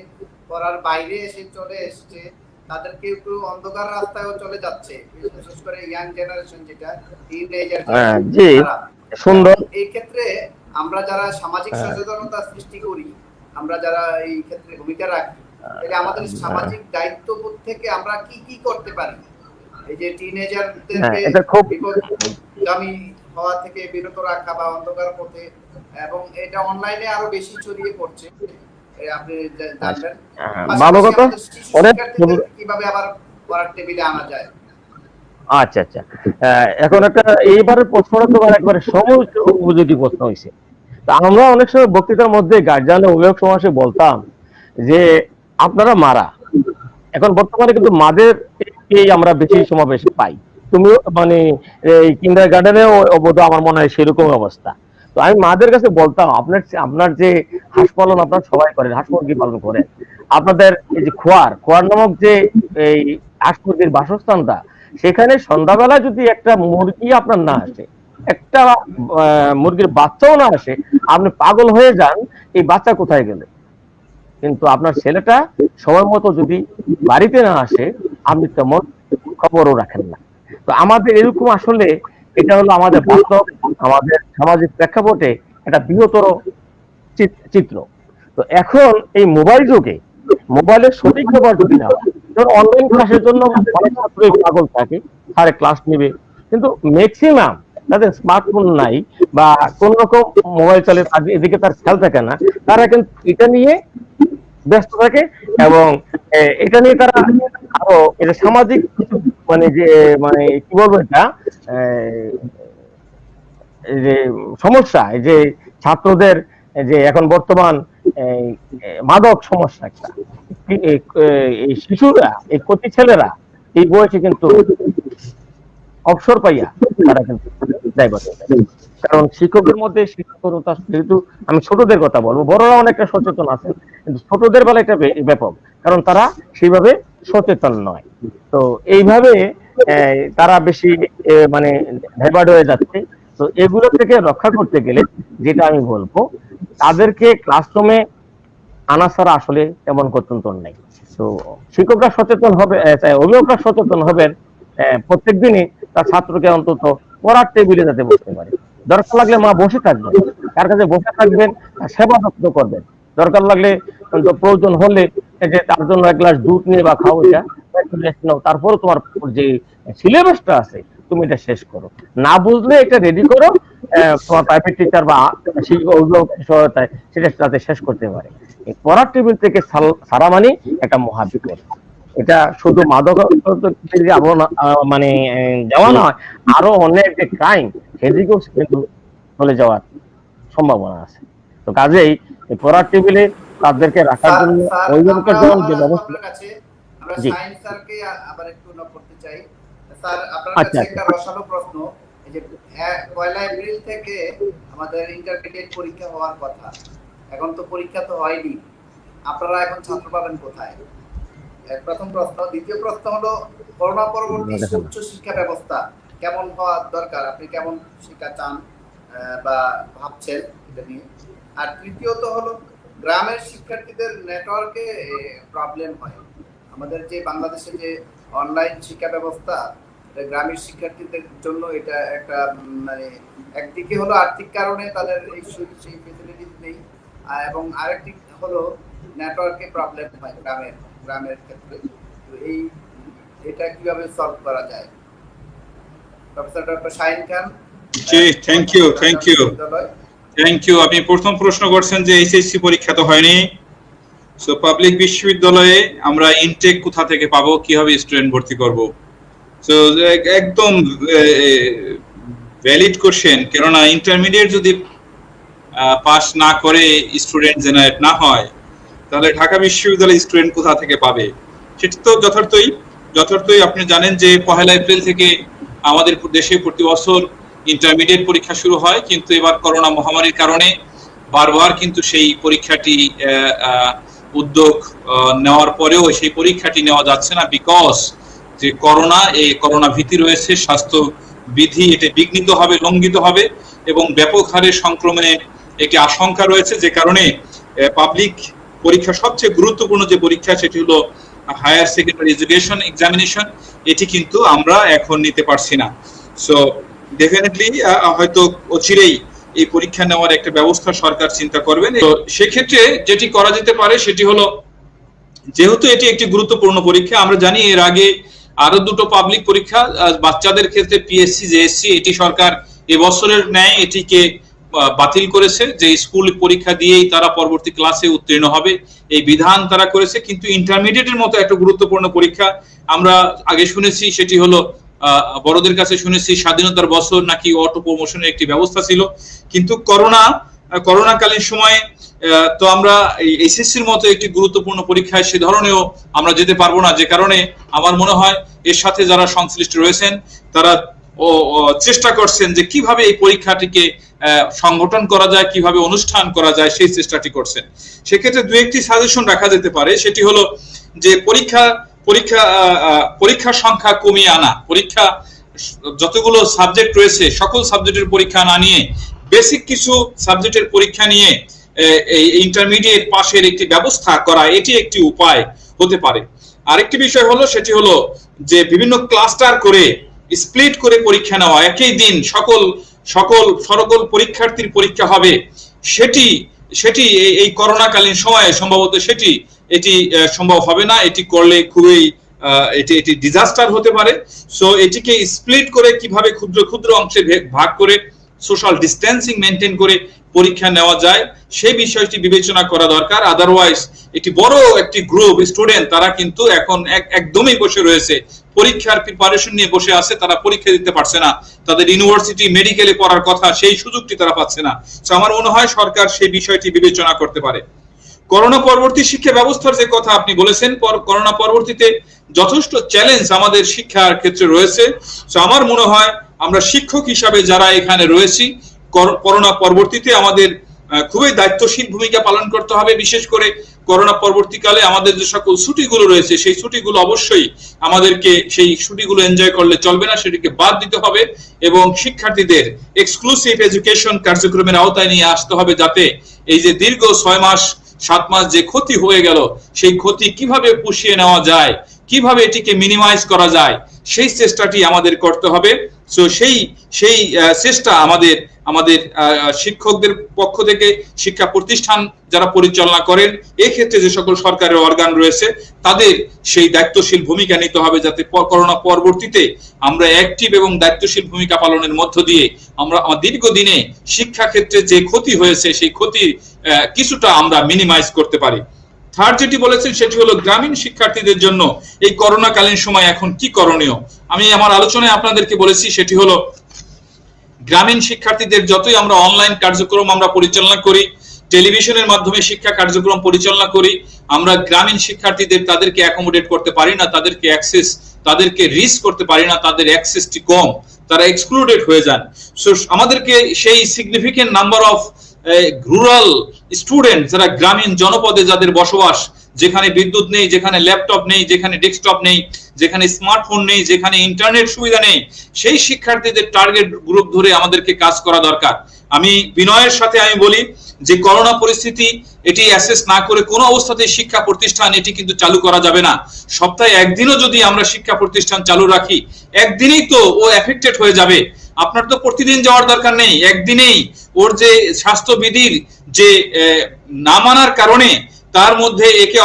পড়ার বাইরে এসে চলে এসেছে, তাদেরকে একটু অন্ধকার রাস্তায়ও চলে যাচ্ছে, বিশেষ করে ইয়াং জেনারেশন, যেটা টিনেজার। জি, সুন্দর। এই ক্ষেত্রে আমরা যারা সামাজিক সচেতনতা সৃষ্টি করি, আমরা যারা এই ক্ষেত্রে ভূমিকা রাখি, তাহলে আমাদের সামাজিক দায়িত্ববোধ থেকে আমরা কি কি করতে পারি এই যে টিনেজারদেরকে বিপদগামী হওয়া থেকে বিরত রাখা বা অন্ধকার পথে, এবং এটা অনলাইনে আরো বেশি ছড়িয়ে পড়ছে, আপনি জানবেন। ভালো কথা, অনেক কিভাবে আবার পড়ার টেবিলে আনা যায়? আচ্ছা আচ্ছা, এখন একটা এইবারের প্রশ্নটা তো একবারে সময় উপযোগী প্রশ্ন হয়েছে। তা আমরা অনেক সময় বক্তৃতার মধ্যে গার্জিয়ান অভিভাবক সমাজে বলতাম যে আপনারা মারা, এখন বর্তমানে কিন্তু মাদের আমরা বেশি সমাবেশ পাই। তুমিও মানে এই কিন্ডার গার্ডেনেও বোধহয় আমার মনে হয় সেরকম অবস্থা। তো আমি মাদের কাছে বলতাম আপনার যে হাঁস পালন আপনারা সবাই করেন, হাঁস মুরগি পালন করেন, আপনাদের এই যে খোয়ার নামক যে এই হাঁস মুরগির বাসস্থানটা, সেখানে সন্ধ্যাবেলা যদি একটা মুরগি আপনার না আসে, একটা মুরগির বাচ্চাও না আসে, আপনি পাগল হয়ে যান এই বাচ্চা কোথায় গেলে। কিন্তু আপনার ছেলেটা সময় মতো যদি বাড়িতে না আসে, আপনি তেমন খবরও রাখেন না। তো আমাদের এরকম আসলে এটা হলো আমাদের বাস্তব, আমাদের সামাজিক প্রেক্ষাপটে একটা বৃহত্তর চিত্র। তো এখন এই মোবাইল যুগে মোবাইলের সঠিক ব্যবহার যদি না হয়, ধরুন অনলাইন ক্লাসের জন্য অনেক ছাত্রই পাগল থাকে, স্যারে ক্লাস নেবে, কিন্তু ম্যাক্সিমাম তাদের স্মার্টফোন নাই বা কোন রকম মোবাইল চালে এদিকে তার খেয়াল থাকে না, তারা কিন্তু এটা নিয়ে ব্যস্ত থাকে এবং এটা নিয়ে তারা আরো এটা সামাজিক মানে যে মানে কি বলবো এটা যে সমস্যা, যে ছাত্রদের যে এখন বর্তমান মাদক সমস্যা একটা, এই শিশুরা, এই কচি ছেলেরা এই বয়সে কিন্তু অবসর পাইয়া তারা কিন্তু ড্রাইভার হয়ে যায়। কারণ শিক্ষকের মধ্যে শিক্ষকতা, যেহেতু আমি ছোটদের কথা বলবো, বড়রা অনেকটা সচেতন আছেন, কিন্তু ছোটদের বেলা এটা ব্যাপক, কারণ তারা সেইভাবে সচেতন নয়। তো এইভাবে তারা বেশি মানে ড্রাইভার হয়ে যাচ্ছে। তো এগুলো থেকে রক্ষা করতে গেলে যেটা আমি বলবো, তাদেরকে ক্লাসরুমে আনা ছাড়া আসলে তেমন গত্যন্তর নাই। তো শিক্ষকরা সচেতন হবে, অভিভাবকরা সচেতন হবেন, প্রত্যেক দিনই তার ছাত্রকে অন্তত পড়ার টেবিলে যাতে বসতে পারে। দরকার লাগলে মা বসে থাকবেন, তার কাছে বসে থাকবেন, সেবা যত্ন করবেন। দরকার লাগলে প্রয়োজন হলে যে তার জন্য এক গ্লাস দুধ নিয়ে বা খাও, এটা তারপরে তোমার যে সিলেবাসটা আছে তুমি এটা শেষ করো, না বুঝলে এটা রেডি করো, তোমার প্রাইভেট টিচার বা অভিভাবকের সহায়তায় সেটা তাতে শেষ করতে পারে। পড়ার টেবিল থেকে সারা মানে একটা মহাবিপদ। এটা শুধু মাদক মানে যাওয়া নয়, আরো অনেক যে ক্রাইম সেদিকেও কিন্তু চলে যাওয়ার সম্ভাবনা আছে। তো কাজেই পড়ার টেবিলে তাদেরকে রাখার জন্য অভিভাবকের জন্য যে ব্যবস্থা। আমরা জি সায়েন্স স্যারকে আবার একটু নক করতে চাই। স্যার আপনার আচ্ছা কাছে একটা রসালো প্রশ্ন, এই যে 1 এপ্রিল থেকে আমাদের ইন্টারমিডিয়েট পরীক্ষা হওয়ার কথা, এখন তো পরীক্ষা তো হয়নি, আপনারা এখন ছাত্র পাবেন কোথায়? প্রথম প্রশ্ন। দ্বিতীয় প্রশ্ন হলো করোনা পরবর্তী উচ্চ শিক্ষা ব্যবস্থা কেমন হওয়া দরকার, আপনি কেমন শিক্ষা চান বা ভাবছেন এটা নিয়ে? আর তৃতীয়ত হলো গ্রামের শিক্ষার্থীদের নেটওয়ার্কে প্রবলেম হয়, আমাদের যে বাংলাদেশে যে অনলাইন শিক্ষা ব্যবস্থা, গ্রামের শিক্ষার্থীদের জন্য এটা একটা মানে একদিকে হলো আর্থিক কারণে তাদের এই সেই ফ্যাসিলিটিস নেই, এবং আরেকটি হলো নেটওয়ার্কে প্রবলেম হয় গ্রামের ক্ষেত্রে। তো এটা কিভাবে সলভ করা যায়? Professor doctor Shahin Khan. জি, থ্যাংক ইউ। আপনি প্রথম প্রশ্ন করছেন যে এইচএসসি পরীক্ষা তো হয়নি, সো পাবলিক বিশ্ববিদ্যালয়ে আমরা ইনটেক কোথা থেকে পাবো, কিভাবে স্টুডেন্ট ভর্তি করব? সো একদম ভ্যালিড কোশ্চেন, কেননা ইন্টারমিডিয়েট যদি পাস না করে স্টুডেন্ট জেনারেট না হয়, তাহলে ঢাকা বিশ্ববিদ্যালয়ের স্টুডেন্ট কোথা থেকে পাবে? সেটা তো যথার্থই আপনি জানেন যে 1 এপ্রিল থেকে আমাদের দেশে প্রতি বছর ইন্টারমিডিয়েট পরীক্ষা শুরু হয়, কিন্তু এবার করোনা মহামারীর কারণে বারবার কিন্তু সেই পরীক্ষাটি উদ্যোগ নেওয়ার পরেও সেই পরীক্ষাটি নেওয়া যাচ্ছে না, বিকজ যে করোনা ভীতি রয়েছে, স্বাস্থ্য বিধি এটা বিঘ্নিত হবে, লঙ্ঘিত হবে এবং ব্যাপক হারে সংক্রমণের একটি আশঙ্কা রয়েছে, যে কারণে পাবলিক পরীক্ষা সবচেয়ে গুরুত্বপূর্ণ যে পরীক্ষা সেটি হলো হায়ার সেকেন্ডারি এডুকেশন এক্সামিনেশন, এটি কিন্তু আমরা এখন নিতে পারছি না। সো ডেফিনেটলি হয়তো অচিরেই এই পরীক্ষা নেওয়ার একটা ব্যবস্থা সরকার চিন্তা করবেন। তো সেক্ষেত্রে যেটি করা যেতে পারে সেটি হলো, যেহেতু এটি একটি গুরুত্বপূর্ণ পরীক্ষা, আমরা জানি এর আগে আরো দুটো পাবলিক পরীক্ষা বাচ্চাদের ক্ষেত্রে পিএসসি জেএসসি, এটি সরকার এবছরের ন্যায় এটিকে বাতিল করেছে, যে স্কুল পরীক্ষা দিয়েই তারা পরবর্তী ক্লাসে উত্তীর্ণ হবে, এই বিধান তারা করেছে। কিন্তু ইন্টারমিডিয়েটের মতো একটা গুরুত্বপূর্ণ পরীক্ষা আমরা আগে শুনেছি, সেটি হলো বড়দের কাছে শুনেছি স্বাধীনতার বছর নাকি অটো প্রমোশনের একটি ব্যবস্থা ছিল, কিন্তু করোনাকালীন সময়ে তো আমরা এইচএসসির মতো একটি গুরুত্বপূর্ণ পরীক্ষায় সে ধরনেও আমরা যেতে পারবো না, যে কারণে আমার মনে হয় এর সাথে যারা সংশ্লিষ্ট রয়েছেন তারা চেষ্টা করছেন যে কিভাবে এই পরীক্ষাটিকে সংগঠন করা যায়, কিভাবে অনুষ্ঠান করা যায় সেই চেষ্টাটি করছেন। সেক্ষেত্রে দু একটি সাজেশন রাখা যেতে পারে, সেটি হলো যে পরীক্ষার সংখ্যা কমিয়ে আনা, পরীক্ষা যতগুলো সাবজেক্ট রয়েছে সকল সাবজেক্টের পরীক্ষা না নিয়ে বেসিক কিছু সাবজেক্টের পরীক্ষা নিয়ে এই ইন্টারমিডিয়েট পাশের একটি ব্যবস্থা করা, এটি একটি উপায় হতে পারে। আরেকটি বিষয় হলো সেটি হলো যে বিভিন্ন ক্লাস্টার করে স্প্লিট করে পরীক্ষা নেওয়া, একই দিন সকল পরীক্ষার্থীর পরীক্ষা হবে, সেটি এই করোনাকালীন সময়ে সম্ভবত এটি সম্ভব হবে না। এটি করলে খুবই এটি ডিজাস্টার হতে পারে। সো এটিকে স্প্লিট করে কিভাবে ক্ষুদ্র ক্ষুদ্র অংশে ভাগ করে সোশ্যাল ডিস্টেন্সিং মেনটেন করে পরীক্ষা নেওয়া যায় সেই বিষয়টি বিবেচনা করা দরকার। আদারওয়াইজ একটি বড় একটি গ্রুপ স্টুডেন্ট তারা কিন্তু এখন একদমই বসে রয়েছে, পরীক্ষার প্রিপারেশন নিয়ে বসে আছে, তারা পরীক্ষা দিতে পারছে না, তাদের ইউনিভার্সিটি মেডিকেলে পড়ার কথা সেই সুযোগটি তারা পাচ্ছে না। তো আমার মনে হয় সরকার সেই বিষয়টি বিবেচনা করতে পারে। করোনা পরবর্তী শিক্ষা ব্যবস্থার যে কথা আপনি বলেছেন, করোনা পরবর্তীতে যথেষ্ট চ্যালেঞ্জ আমাদের শিক্ষার ক্ষেত্রে রয়েছে। তো আমার মনে হয় আমরা শিক্ষক হিসাবে যারা এখানে রয়েছি, করোনা পরবর্তীতে আমাদের খুবই দায়িত্বশীল ভূমিকা পালন করতে হবে। বিশেষ করে করোনা পরবর্তীকালে আমাদের যে সকল ছুটিগুলো রয়েছে সেই ছুটিগুলো অবশ্যই আমাদেরকে সেই ছুটিগুলো এনজয় করলে চলবে না, সেটিকে বাদ দিতে হবে এবং শিক্ষার্থীদের এক্সক্লুসিভ এডুকেশন কার্যক্রমের আওতায় নিয়ে আসতে হবে, যাতে এই যে দীর্ঘ 6-7 মাস যে ক্ষতি হয়ে গেল সেই ক্ষতি কিভাবে পুষিয়ে নেওয়া যায়, কিভাবে এটিকে মিনিমাইজ করা যায় সেই চেষ্টাটি আমাদের করতে হবে। সো সেই চেষ্টা আমাদের শিক্ষকদের পক্ষ থেকে, শিক্ষা প্রতিষ্ঠান যারা পরিচালনা করেন, এই ক্ষেত্রে যে সকল সরকারের অর্গান রয়েছে তাদের সেই দায়িত্বশীল ভূমিকা নিতে হবে, যাতে করোনা পরবর্তীতে আমরা অ্যাক্টিভ এবং দায়িত্বশীল ভূমিকা পালনের মধ্য দিয়ে আমরা দীর্ঘদিনে শিক্ষা ক্ষেত্রে যে ক্ষতি হয়েছে সেই ক্ষতির কিছুটা আমরা মিনিমাইজ করতে পারি। থার্ড যেটি বলেছেন সেটি হলো গ্রামীণ শিক্ষার্থীদের জন্য এই করোনাকালীন সময় এখন কি করণীয়। আমি আমার আলোচনায় আপনাদেরকে বলেছি সেটি হলো গ্রামীণ শিক্ষার্থীদের যতই আমরা অনলাইন কার্যক্রম আমরা পরিচালনা করি, টেলিভিশনের মাধ্যমে শিক্ষা কার্যক্রম পরিচালনা করি, আমরা গ্রামীণ শিক্ষার্থীদের তাদেরকে অ্যাকোমোডেট করতে পারি না, তাদেরকে রিচ করতে পারি না, তাদের অ্যাক্সেসটি কম, তারা এক্সক্লুডেড হয়ে যান। সো আমাদেরকে সেই significant number of rural student যারা গ্রামীণ জনপদে যাদের বসবাস, যেখানে বিদ্যুৎ নেই, যেখানে ল্যাপটপ নেই, যেখানে ডেস্কটপ নেই, যেখানে স্মার্টফোন নেই, যেখানে ইন্টারনেট সুবিধা নেই, সেই শিক্ষার্থীদের টার্গেট গ্রুপ ধরে আমাদেরকে কাজ করা দরকার। আমি বিনয়ের সাথে আমি বলি যে করোনা পরিস্থিতি এটি অ্যাসেস না করে কোনো অবস্থাতে শিক্ষা প্রতিষ্ঠান এটি কিন্তু চালু করা যাবে না। সপ্তাহে একদিনও যদি আমরা শিক্ষা প্রতিষ্ঠান চালু রাখি, একদিনেই তো ও এফেক্টেড হয়ে যাবে। আপনার তো প্রতিদিন যাওয়ার দরকার নেই, একদিনেই ওর যে স্বাস্থ্যবিধির যে না মানার কারণে তার মধ্যে একে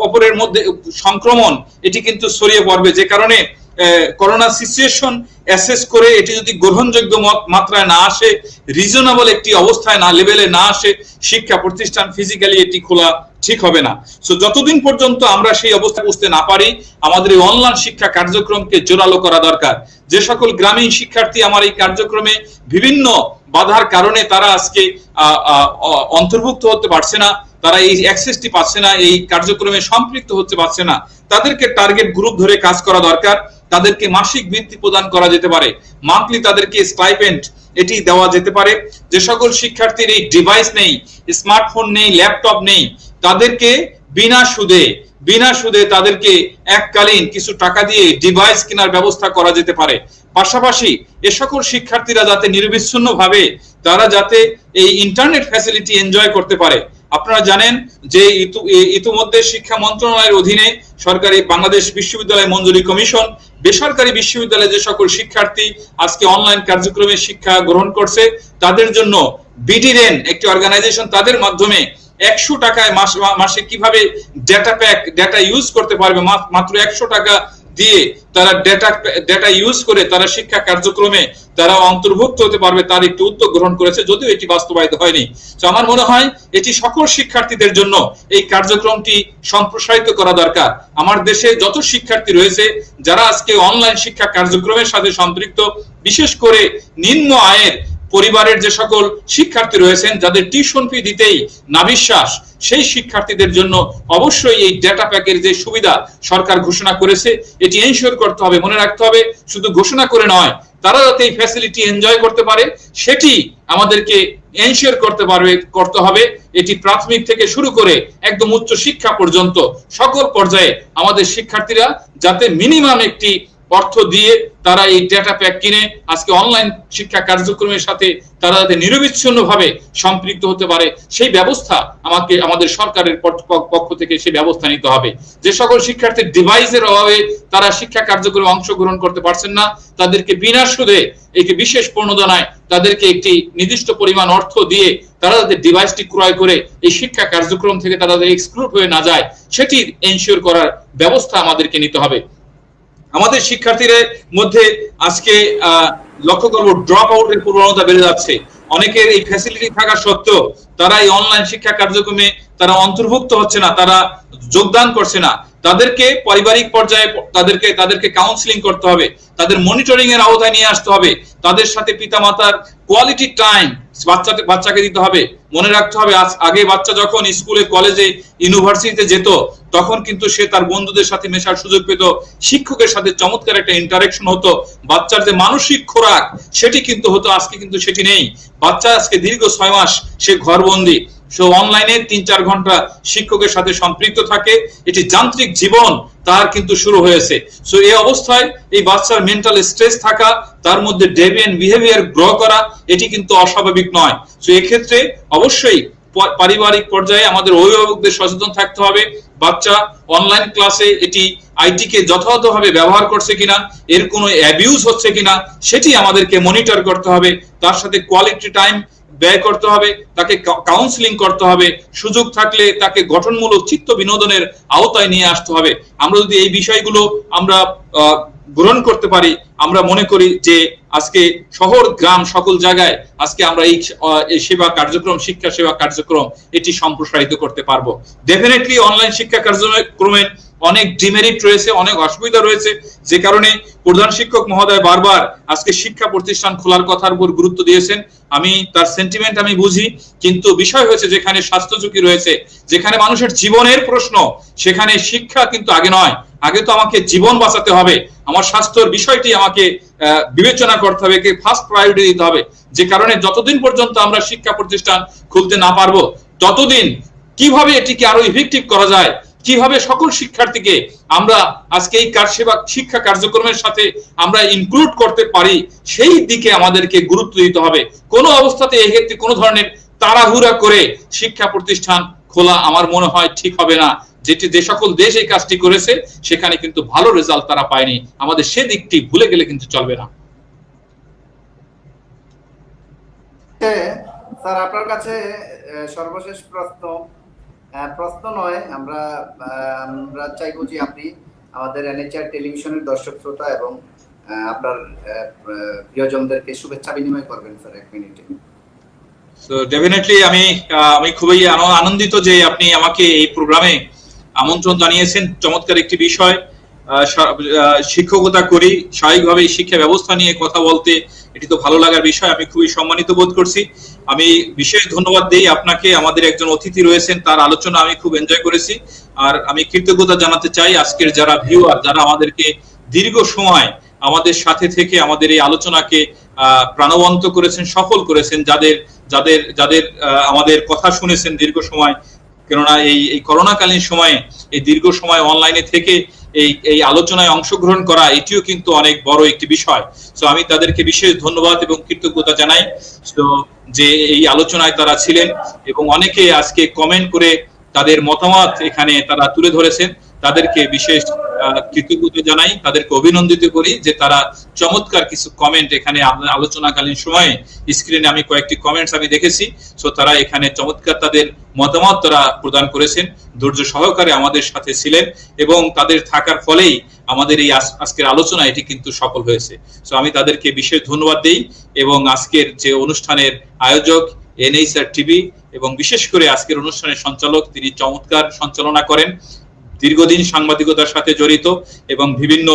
অপরের মধ্যে সংক্রমণ এটি কিন্তু ছড়িয়ে পড়বে, যে কারণে করোনা সিচুয়েশন অ্যাসেস করে এটি যদি গ্রহণযোগ্য মাত্রায় না আসে, রিজনেবল একটি অবস্থায় না লেভেলে না আসে, শিক্ষা প্রতিষ্ঠান ফিজিক্যালি এটি খোলা ঠিক হবে না। সো যতদিন পর্যন্ত আমরা সেই অবস্থা বুঝতে না পারি, আমাদের এই অনলাইন শিক্ষা কার্যক্রমকে জোরালো করা দরকার। যে সকল গ্রামীণ শিক্ষার্থী আমার এই কার্যক্রমে বিভিন্ন বাধার কারণে তারা আজকে অন্তর্ভুক্ত হতে পারছে না, তারা এই অ্যাক্সেসটি পাচ্ছে না, এই কার্যক্রমে সম্পৃক্ত হতে পারছে না, তাদেরকে টার্গেট গ্রুপ ধরে কাজ করা দরকার। তাদেরকে মাসিক বৃত্তি প্রদান করা যেতে পারে, মান্থলি তাদেরকে স্টাইপেন্ড এটি দেওয়া যেতে পারে। যে সকল শিক্ষার্থীর এই ডিভাইস নেই, স্মার্টফোন নেই, ল্যাপটপ নেই, তাদেরকে বিনা সুদে তাদেরকে এককালীন কিছু টাকা দিয়ে ডিভাইস কেনার ব্যবস্থা করা যেতে পারে। পাশাপাশি এ সকল শিক্ষার্থীরা যাতে নিরবিচ্ছিন্নভাবে তারা যাতে এই ইন্টারনেট ফ্যাসিলিটি এনজয় করতে পারে। আপনারা জানেন যে ইতিমধ্যে শিক্ষা মন্ত্রণালয়ের অধীনে সরকারি বাংলাদেশ বিশ্ববিদ্যালয় মঞ্জুরি কমিশন বেসরকারি বিশ্ববিদ্যালয়ে যে সকল শিক্ষার্থী আজকে অনলাইন কার্যক্রমে শিক্ষা গ্রহণ করছে তাদের জন্য বিডিরেন একটি অর্গানাইজেশন তাদের মাধ্যমে 100 টাকায় মাসে কিভাবে ডেটা ইউজ করতে পারবে, মাত্র 100 টাকা দিয়ে তারা ডেটা ইউজ করে তারা শিক্ষা কার্যক্রমে তারা অন্তর্ভুক্ত হতে পারবে তার একটি উদ্যোগ গ্রহণ করেছে, যদিও এটি বাস্তবায়িত হয়নি। তো আমার মনে হয় এটি সকল শিক্ষার্থীদের জন্য এই কার্যক্রমটি সম্প্রসারিত করা দরকার। আমার দেশে যত শিক্ষার্থী রয়েছে যারা আজকে অনলাইন শিক্ষা কার্যক্রমের সাথে সম্পৃক্ত, বিশেষ করে নিম্ন আয়ের পরিবারের যে সকল শিক্ষার্থী রয়েছেন যাদের টিউশন ফি দিতেই নাভিশ্বাস, সেই শিক্ষার্থীদের জন্য অবশ্যই এই ডেটা প্যাকের যে সুবিধা সরকার ঘোষণা করেছে এটি এনশিওর করতে হবে। মনে রাখতে হবে শুধু ঘোষণা করে নয়, তারা যাতে এই ফ্যাসিলিটি এনজয় করতে পারে সেটি আমাদেরকে এনশিওর করতে হবে। এটি প্রাথমিক থেকে শুরু করে একদম উচ্চ শিক্ষা পর্যন্ত সকল পর্যায়ে আমাদের শিক্ষার্থীরা যাতে মিনিমাম একটি অর্থ দিয়ে তারা এই ডেটা প্যাক কিনে আজকে অনলাইন শিক্ষা কার্যক্রমের সাথে তারা যাতে নিরবিচ্ছিন্নভাবে সম্পৃক্ত হতে পারে, সেই ব্যবস্থা আমাদের সরকারের পক্ষ থেকে সেই ব্যবস্থা নিতে হবে। যে সকল শিক্ষার্থীর ডিভাইসের অভাবে তারা শিক্ষা কার্যক্রমে অংশগ্রহণ করতে পারছেন না, তাদেরকে বিনা সুদে একটি বিশেষ প্রণোদনায় তাদেরকে একটি নির্দিষ্ট পরিমাণ অর্থ দিয়ে তারা যাতে ডিভাইসটি ক্রয় করে এই শিক্ষা কার্যক্রম থেকে তারা যাতে এক্সক্লুড হয়ে না যায় সেটি এনশিওর করার ব্যবস্থা আমাদেরকে নিতে হবে। আমাদের শিক্ষার্থীদের মধ্যে আজকে লক্ষ্য করব ড্রপ আউটের প্রবণতা বেড়ে যাচ্ছে। অনেকের এই ফ্যাসিলিটি থাকা সত্ত্বেও তারা এই অনলাইন শিক্ষা কার্যক্রমে তারা অন্তর্ভুক্ত হচ্ছে না, তারা যোগদান করছে না। তাদেরকে পারিবারিক পর্যায়ে তাদেরকে কাউন্সিলিং করতে হবে, তাদের মনিটরিং এর আওতায় নিয়ে আসতে হবে, তাদের সাথে পিতামাতার কোয়ালিটি টাইম বাচ্চাকে দিতে হবে। মনে রাখতে হবে আগে বাচ্চা যখন স্কুলে, কলেজে, ইউনিভার্সিটিতে যেত তখন কিন্তু সে তার বন্ধুদের সাথে মেশার সুযোগ পেত, শিক্ষকের সাথে চমৎকার একটা ইন্টারেকশন হতো, বাচ্চার যে মানসিক খোরাক সেটি কিন্তু হতো। আজকে কিন্তু সেটি নেই। বাচ্চা আজকে দীর্ঘ 6 মাস সে ঘরবন্দি, সে অনলাইনে 3-4 ঘন্টা শিক্ষকের সাথে সম্পৃক্ত থাকে। এটি যান্ত্রিক জীবন তার কিন্তু শুরু হয়েছে। সো এই অবস্থায় এই বাচ্চার মেন্টাল স্ট্রেস থাকা, তার মধ্যে ডেভিয়েন্ট বিহেভিয়ার গ্রো করা, এটি কিন্তু অস্বাভাবিক নয়। সো এক্ষেত্রে অবশ্যই পারিবারিক পর্যায়ে আমাদের অভিভাবকদের সচেতন থাকতে হবে। বাচ্চা অনলাইন ক্লাসে এটি আইটি কে যথাযথভাবে ব্যবহার করছে কিনা, এর কোনো অ্যাবিউজ হচ্ছে কিনা সেটি আমাদেরকে মনিটর করতে হবে। তার সাথে কোয়ালিটি টাইম ব্যয় করতে হবে, তাকে কাউন্সিলিং করতে হবে, সুযোগ থাকলে তাকে গঠনমূলক চিত্ত বিনোদনের আওতায় নিয়ে আসতে হবে। আমরা যদি এই বিষয়গুলো আমরা গ্রহণ করতে পারি, আমরা মনে করি যে আজকে শহর গ্রাম সকল জায়গায় আজকে আমরা এই সেবা কার্যক্রম, শিক্ষা সেবা কার্যক্রম এটি সম্প্রসারিত করতে পারবো। ডেফিনেটলি অনলাইন শিক্ষা কার্যক্রমের অনেক ডিমেরিট রয়েছে, অনেক অসুবিধা রয়েছে, যে কারণে প্রধান শিক্ষক মহোদয় বারবার আজকে শিক্ষা প্রতিষ্ঠান খোলার কথার উপর গুরুত্ব দিয়েছেন। আমি তার সেন্টিমেন্ট আমি বুঝি, কিন্তু বিষয় হয়েছে যেখানে স্বাস্থ্য ঝুঁকি রয়েছে, যেখানে মানুষের জীবনের প্রশ্ন, সেখানে শিক্ষা কিন্তু আগে নয়। আগে তো আমাকে জীবন বাঁচাতে হবে, আমার স্বাস্থ্যের বিষয়টি আমাকে বিবেচনা করতে হবে, ফার্স্ট প্রায়োরিটি দিতে হবে। যে কারণে যতদিন পর্যন্ত আমরা শিক্ষা প্রতিষ্ঠান খুলতে না পারবো ততদিন কিভাবে এটিকে আরো ইফেক্টিভ করা যায়, কিভাবে সকল শিক্ষার্থীকে আমরা আজকে এই শিক্ষা কার্যক্রমের সাথে আমরা ইনক্লুড করতে পারি, সেই দিকে আমাদেরকে গুরুত্ব দিতে হবে। কোনো অবস্থাতে এই ক্ষেত্রে কোনো ধরনের তাড়াহুড়া করে শিক্ষা প্রতিষ্ঠান খোলা আমার মনে হয় ঠিক হবে না। যে সকল দেশ এই কাজটি করেছে সেখানে কিন্তু ভালো রেজাল্ট তারা পায়নি। আমাদের সে দিকটি ভুলে গেলে কিন্তু চলবে না। স্যার আপনার কাছে সর্বশেষ প্রশ্ন নয়, আমরা চাইবো যে আপনি আমাদের এনএচআর টেলিভিশনের দর্শক শ্রোতা এবং আপনার প্রিয়জনদেরকে শুভেচ্ছা বিনিময় করবেন স্যার 1 মিনিটে। সো ডেফিনেটলি আমি খুবই আনন্দিত যে আপনি আমাকে এই প্রোগ্রামে আমন্ত্রণ জানিয়েছেন। চমৎকার একটি বিষয়, শিক্ষকতা করি, স্বাভাবিকভাবে শিক্ষা ব্যবস্থা নিয়ে কথা বলতে এটি তো ভালো লাগার বিষয়। আমি খুবই সম্মানিত বোধ করছি। আমি বিশেষ ধন্যবাদ দেই আপনাকে। আমাদের একজন অতিথি রয়েছেন, তার আলোচনা আমি খুব এনজয় করেছি। আর আমি কৃতজ্ঞতা জানাতে চাই আজকের যারা ভিউয়ার, যারা আমাদেরকে দীর্ঘ সময় আমাদের সাথে থেকে আমাদের এই আলোচনাকে প্রাণবন্ত করেছেন, সফল করেছেন, যাদের আমাদের কথা শুনেছেন দীর্ঘ সময়। কেননা এই করোনাকালীন সময়ে এই দীর্ঘ সময় অনলাইনে থেকে এই আলোচনায় অংশগ্রহণ করা এটিও কিন্তু অনেক বড় একটি বিষয়। সো আমি তাদেরকে বিশেষ ধন্যবাদ এবং কৃতজ্ঞতা জানাই তো যে এই আলোচনায় তারা ছিলেন এবং অনেকে আজকে কমেন্ট করে তাদের মতামত এখানে তারা তুলে ধরেছেন। তাদেরকে বিশেষ কৃতজ্ঞতা জানাই, তাদেরকে অভিনন্দিত করি যে তারা চমৎকার কিছু কমেন্ট এখানে আলোচনাকালীন সময়ে স্ক্রিনে আমি কয়েকটি কমেন্টস আমি দেখেছি। সো তারা এখানে চমৎকার তাদের মতামত তারা প্রদান করেছেন, ধৈর্য সহকারে আমাদের সাথে ছিলেন এবং তাদের থাকার ফলেই আমাদের এই আজকের আলোচনা এটি কিন্তু সফল হয়েছে। সো আমি তাদেরকে বিশেষ ধন্যবাদ দেই, এবং আজকের যে অনুষ্ঠানের আয়োজক এনএইচআর টিভি এবং বিশেষ করে আজকের অনুষ্ঠানের সঞ্চালক, তিনি চমৎকার সঞ্চালনা করেন, দীর্ঘদিন সাংবাদিকতার সাথে জড়িত এবং বিভিন্ন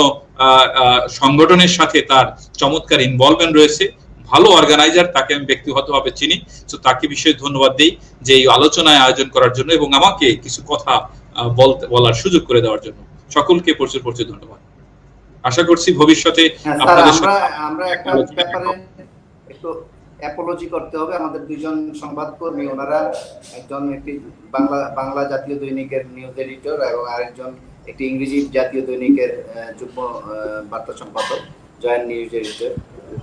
সংগঠনের সাথে তার চমৎকার ইনভলভমেন্ট রয়েছে, ভালো অর্গানাইজার, তাকে আমি ব্যক্তিগতভাবে চিনি। তো তাকে বিশেষ ধন্যবাদ দিই যে এই আলোচনায় আয়োজন করার জন্য এবং আমাকে কিছু কথা বলার সুযোগ করে দেওয়ার জন্য। সকলকে প্রচুর প্রচুর ধন্যবাদ। আশা করছি ভবিষ্যতে আপনাদের সাথে আমরা একটা ব্যাপারে একটু অ্যাপোলজি করতে হবে। আমাদের দুইজন সংবাদকর্মী, ওনারা একজন একটি বাংলা জাতীয় দৈনিকের নিউজ এডিটর এবং আরেকজন একটি ইংরেজি জাতীয় দৈনিকের যুগ্ম বার্তা সম্পাদক, জয়েন্ট নিউজ এডিটর।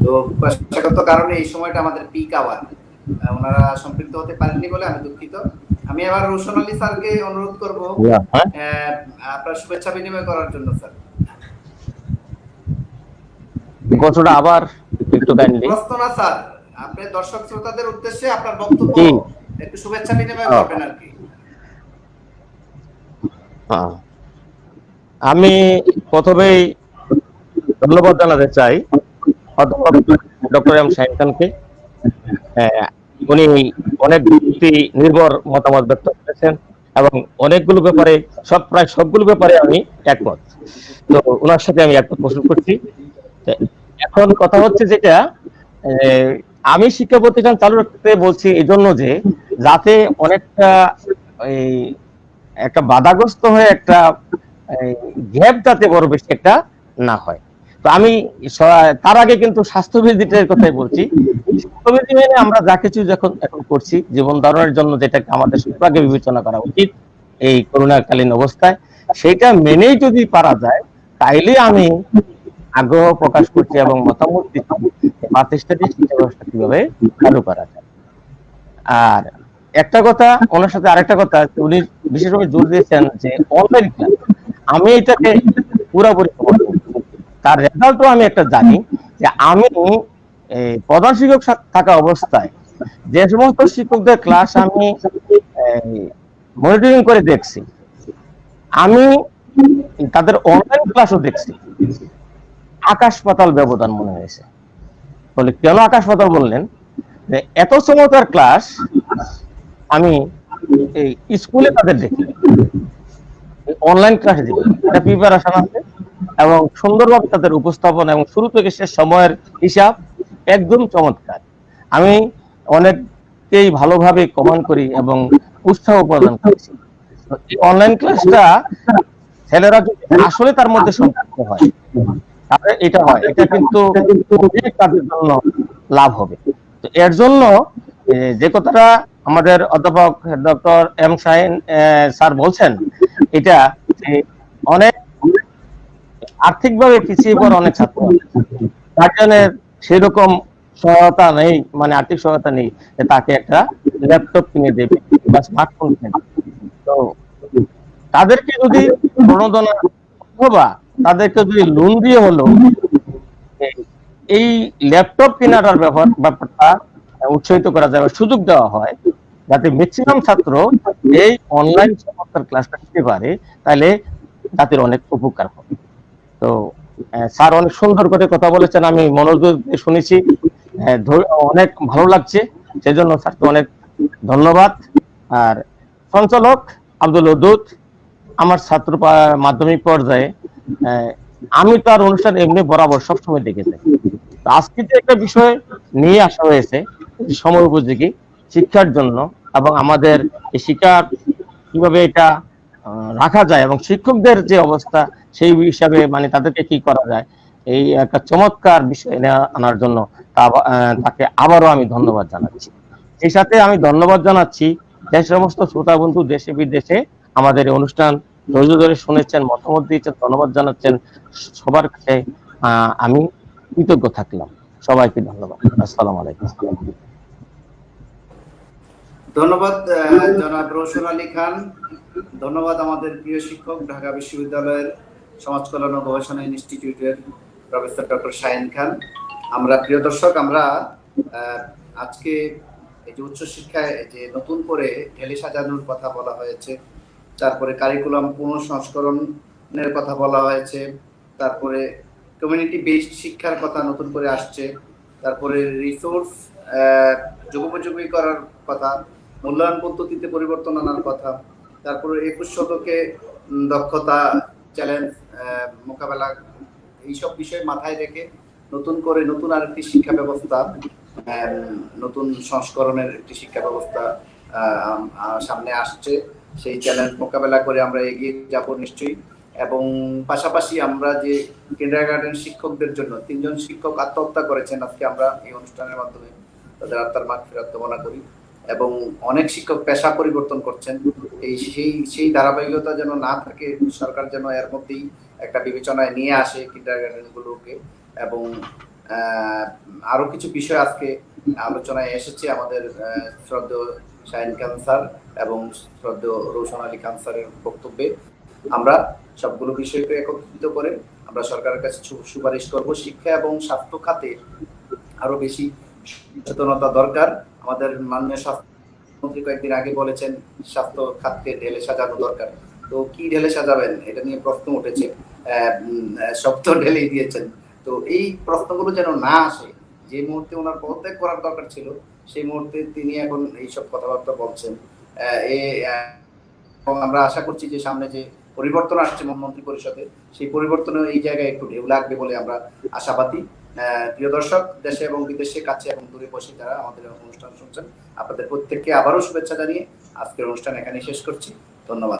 তো পেশাগত কারণে এই সময়টা আমাদের পিক আওয়ার, ওনারা সম্পৃক্ত হতে পারেননি বলে আমি দুঃখিত। আমি এবার রোশন আলী স্যারকে অনুরোধ করব আপনার শুভেচ্ছা বিনিময় করার জন্য। স্যার, কথাটা আবার একটু কাইন্ডলি। প্রশ্ন না স্যার, আপনি দর্শক শ্রোতাদের উদ্দেশ্যে আপনার বক্তব্য একটু শুভেচ্ছা বিনিময় করবেন আর কি। আমি প্রথমেই ধন্যবাদ জানাতে চাই অধ্যাপক ডক্টর এম শাহীন খানকে। উনি অনেক যুক্তি নির্ভর মতামত ব্যক্ত করেছেন এবং অনেকগুলো ব্যাপারে, প্রায় সবগুলো ব্যাপারে আমি একমত। তো ওনার সাথে আমি একমত পোষণ করছি। এখন কথা হচ্ছে যেটা, আমি শিক্ষা প্রতিষ্ঠান চালু রাখতে বলছি এই জন্য যে যাতে অনেকটা একটা বাধাগ্রস্ত হয়ে একটা গ্যাপ যাতে বড় বেশি একটা না হয়। তো আমি তার আগে কিন্তু স্বাস্থ্যবিধিটার কথাই বলছি। স্বাস্থ্যবিধি মেনে আমরা যা কিছু এখন করছি জীবন ধারণের জন্য, যেটাকে আমাদের সবাইকে বিবেচনা করা উচিত এই করোনাকালীন অবস্থায়, সেটা মেনেই যদি পারা যায় তাইলে আমি আগ্রহ প্রকাশ করছি এবং মতামত দিচ্ছি প্রাতিষ্ঠানিক শিক্ষা ব্যবস্থা কিভাবে চালু করা যায়। আর একটা কথা, ওনার সাথে আরেকটা কথা, উনি বিশেষভাবে জোর দিয়েছেন যে অনলাইন ক্লাস। আমি এটাকে পুরোপুরি তার রেজাল্টও আমি একটা জানি যে আমি প্রধান শিক্ষক থাকা অবস্থায় যে সমস্ত শিক্ষকদের ক্লাস আমি মনিটরিং করে দেখছি, আমি তাদের অনলাইন ক্লাসও দেখছি, আকাশ পাতাল ব্যবধান মনে হয়েছে। বলে কেন আকাশ পাতাল বললেন? যে এত চমৎকার ক্লাস আমি এই স্কুলে তাদের দেখি, অনলাইন ক্লাসে দেখি। এটা প্রিপারেশন আছে এবং সুন্দরভাবে তাদের উপস্থাপন এবং শুরু থেকে শেষ সময়ের হিসাব একদম চমৎকার। আমি অনেককেই ভালোভাবে কমেন্ট করি এবং উৎসাহ প্রদান করেছি। অনলাইন ক্লাসটা ছেলেরা যদি আসলে তার মধ্যে সম্পৃক্ত হয়, তাহলে এটা হয়, এটা কিন্তু তাদের জন্য লাভ হবে। তো এর জন্য যে কথাটা আমাদের অধ্যাপক ডক্টর এম শাহীন স্যার বলছেন, এটা অনেক আর্থিকভাবে পিছিয়ে পড়া অনেক ছাত্র, গার্জিয়ানের সেরকম সহায়তা নেই, মানে আর্থিক সহায়তা নেই তাকে একটা ল্যাপটপ কিনে দেবে বা স্মার্টফোন কিনে দেবে। তো তাদেরকে যদি প্রণোদনা অথবা তাদেরকে যদি লোন দিয়ে হলো এই ল্যাপটপ কেনার ব্যাপারটা উৎসাহিত করা যায়, সুযোগ দেওয়া হয়, যাতে ম্যাক্সিমাম ছাত্র এই অনলাইন চমৎকার ক্লাসটা নিতে পারে, তাহলে তাদের অনেক উপকার হবে। তো স্যার অনেক সুন্দর করে কথা বলেছেন, আমি মনোযোগ দিয়ে শুনেছি, অনেক ভালো লাগছে, সেজন্য স্যারকে অনেক ধন্যবাদ। আর সঞ্চালক আব্দুল ওদুদ, আমার ছাত্র মাধ্যমিক পর্যায়ে আমি তার অনুষ্ঠান এমনি বরাবর সবসময় দেখে থাকি। আজকে যে একটা বিষয় নিয়ে আসা হয়েছে সময় উপযোগী শিক্ষার জন্য এবং আমাদের এই শিক্ষা কিভাবে এটা রাখা যায় এবং শিক্ষকদের যে অবস্থা সেই হিসাবে মানে তাদেরকে কি করা যায়, এই একটা চমৎকার বিষয় আনার জন্য তাকে আবারও আমি ধন্যবাদ জানাচ্ছি। সেই সাথে আমি ধন্যবাদ জানাচ্ছি যে সমস্ত শ্রোতা বন্ধু দেশে বিদেশে আমাদের এই অনুষ্ঠান ধৈর্য ধরে শুনেছেন, মতামত দিয়েছেন, ধন্যবাদ জানাচ্ছেন। সবার কাছে আমি কৃতজ্ঞ থাকলাম। সবাইকে ধন্যবাদ। আসসালামু আলাইকুম। ধন্যবাদ জনাব রোশন আলী খান। ধন্যবাদ আমাদের প্রিয় শিক্ষক, ঢাকা বিশ্ববিদ্যালয়ের সমাজ কল্যাণ ও গবেষণা ইনস্টিটিউটের প্রফেসর ডক্টর শাহীন খান। আমরা প্রিয় দর্শক, আমরা আজকে এই যে উচ্চশিক্ষায় যে নতুন করে ঢেলে সাজানোর কথা বলা হয়েছে, তারপরে কারিকুলাম পুনঃসংস্করণের কথা বলা হয়েছে, তারপরে কমিউনিটি বেসড শিক্ষার কথা নতুন করে আসছে, তারপরে রিসোর্স যুগোপযোগী করার কথা, মূল্যায়ন পদ্ধতিতে পরিবর্তন আনার কথা, তারপরে 21 শতকে দক্ষতা চ্যালেঞ্জ মোকাবেলা, এইসব বিষয় মাথায় রেখে নতুন করে নতুন আরেকটি শিক্ষা ব্যবস্থা, নতুন সংস্করণের একটি শিক্ষা ব্যবস্থা সামনে আসছে। সেই চ্যালেঞ্জ মোকাবেলা করে আমরা এগিয়ে যাব নিশ্চয়ই। এবং পাশাপাশি আমরা যে কিন্ডারগার্টেন শিক্ষকদের জন্য 3 জন শিক্ষক আত্মহত্যা করেছেন, আজকে আমরা এই অনুষ্ঠানের মাধ্যমে তাদের আত্মার মাগফিরাত কামনা করি। এবং অনেক শিক্ষক পেশা পরিবর্তন করছেন, সেই ধারাবাহিকতা যেন না থাকে, সরকার যেন এর মধ্যেই একটা বিবেচনায় নিয়ে আসে কিন্ডারগার্টেন গুলোকে। এবং আরো কিছু বিষয় আজকে আলোচনায় এসেছে আমাদের শ্রদ্ধেয় শাহিন খান স্যার এবং শ্রদ্ধেয় রৌশন আলী খান স্যারের বক্তব্যে। আমরা সবগুলো বিষয়কে একত্রিত করে আমরা সরকারের কাছে সুপারিশ করব, শিক্ষা এবং স্বাস্থ্য খাতে আরো বেশি সচেতনতা দরকার। আমাদের মাননীয় স্বাস্থ্যমন্ত্রী কয়েকদিন আগে বলেছেন স্বাস্থ্য খাতকে ঢেলে সাজানো দরকার। তো কি ঢেলে সাজাবেন এটা নিয়ে প্রশ্ন উঠেছে, সব তো ঢেলেই দিয়েছেন। তো এই প্রশ্নগুলো যেন না আসে, যে মুহূর্তে ওনার পদত্যাগ করার দরকার ছিল সেই মুহূর্তে তিনি এখন এইসব কথাবার্তা বলছেন। এবং আমরা আশা করছি যে সামনে যে পরিবর্তন আসছে মন্ত্রী পরিষদে, সেই পরিবর্তনে এই জায়গায় একটু ঢেউ লাগবে বলে আমরা আশাবাদী। প্রিয় দর্শক, দেশে এবং বিদেশে, কাছে এবং দূরে বসে যারা আমাদের অনুষ্ঠান শুনছেন, আপনাদের প্রত্যেককে আবারও শুভেচ্ছা জানিয়ে আজকের অনুষ্ঠান এখানে শেষ করছি। ধন্যবাদ।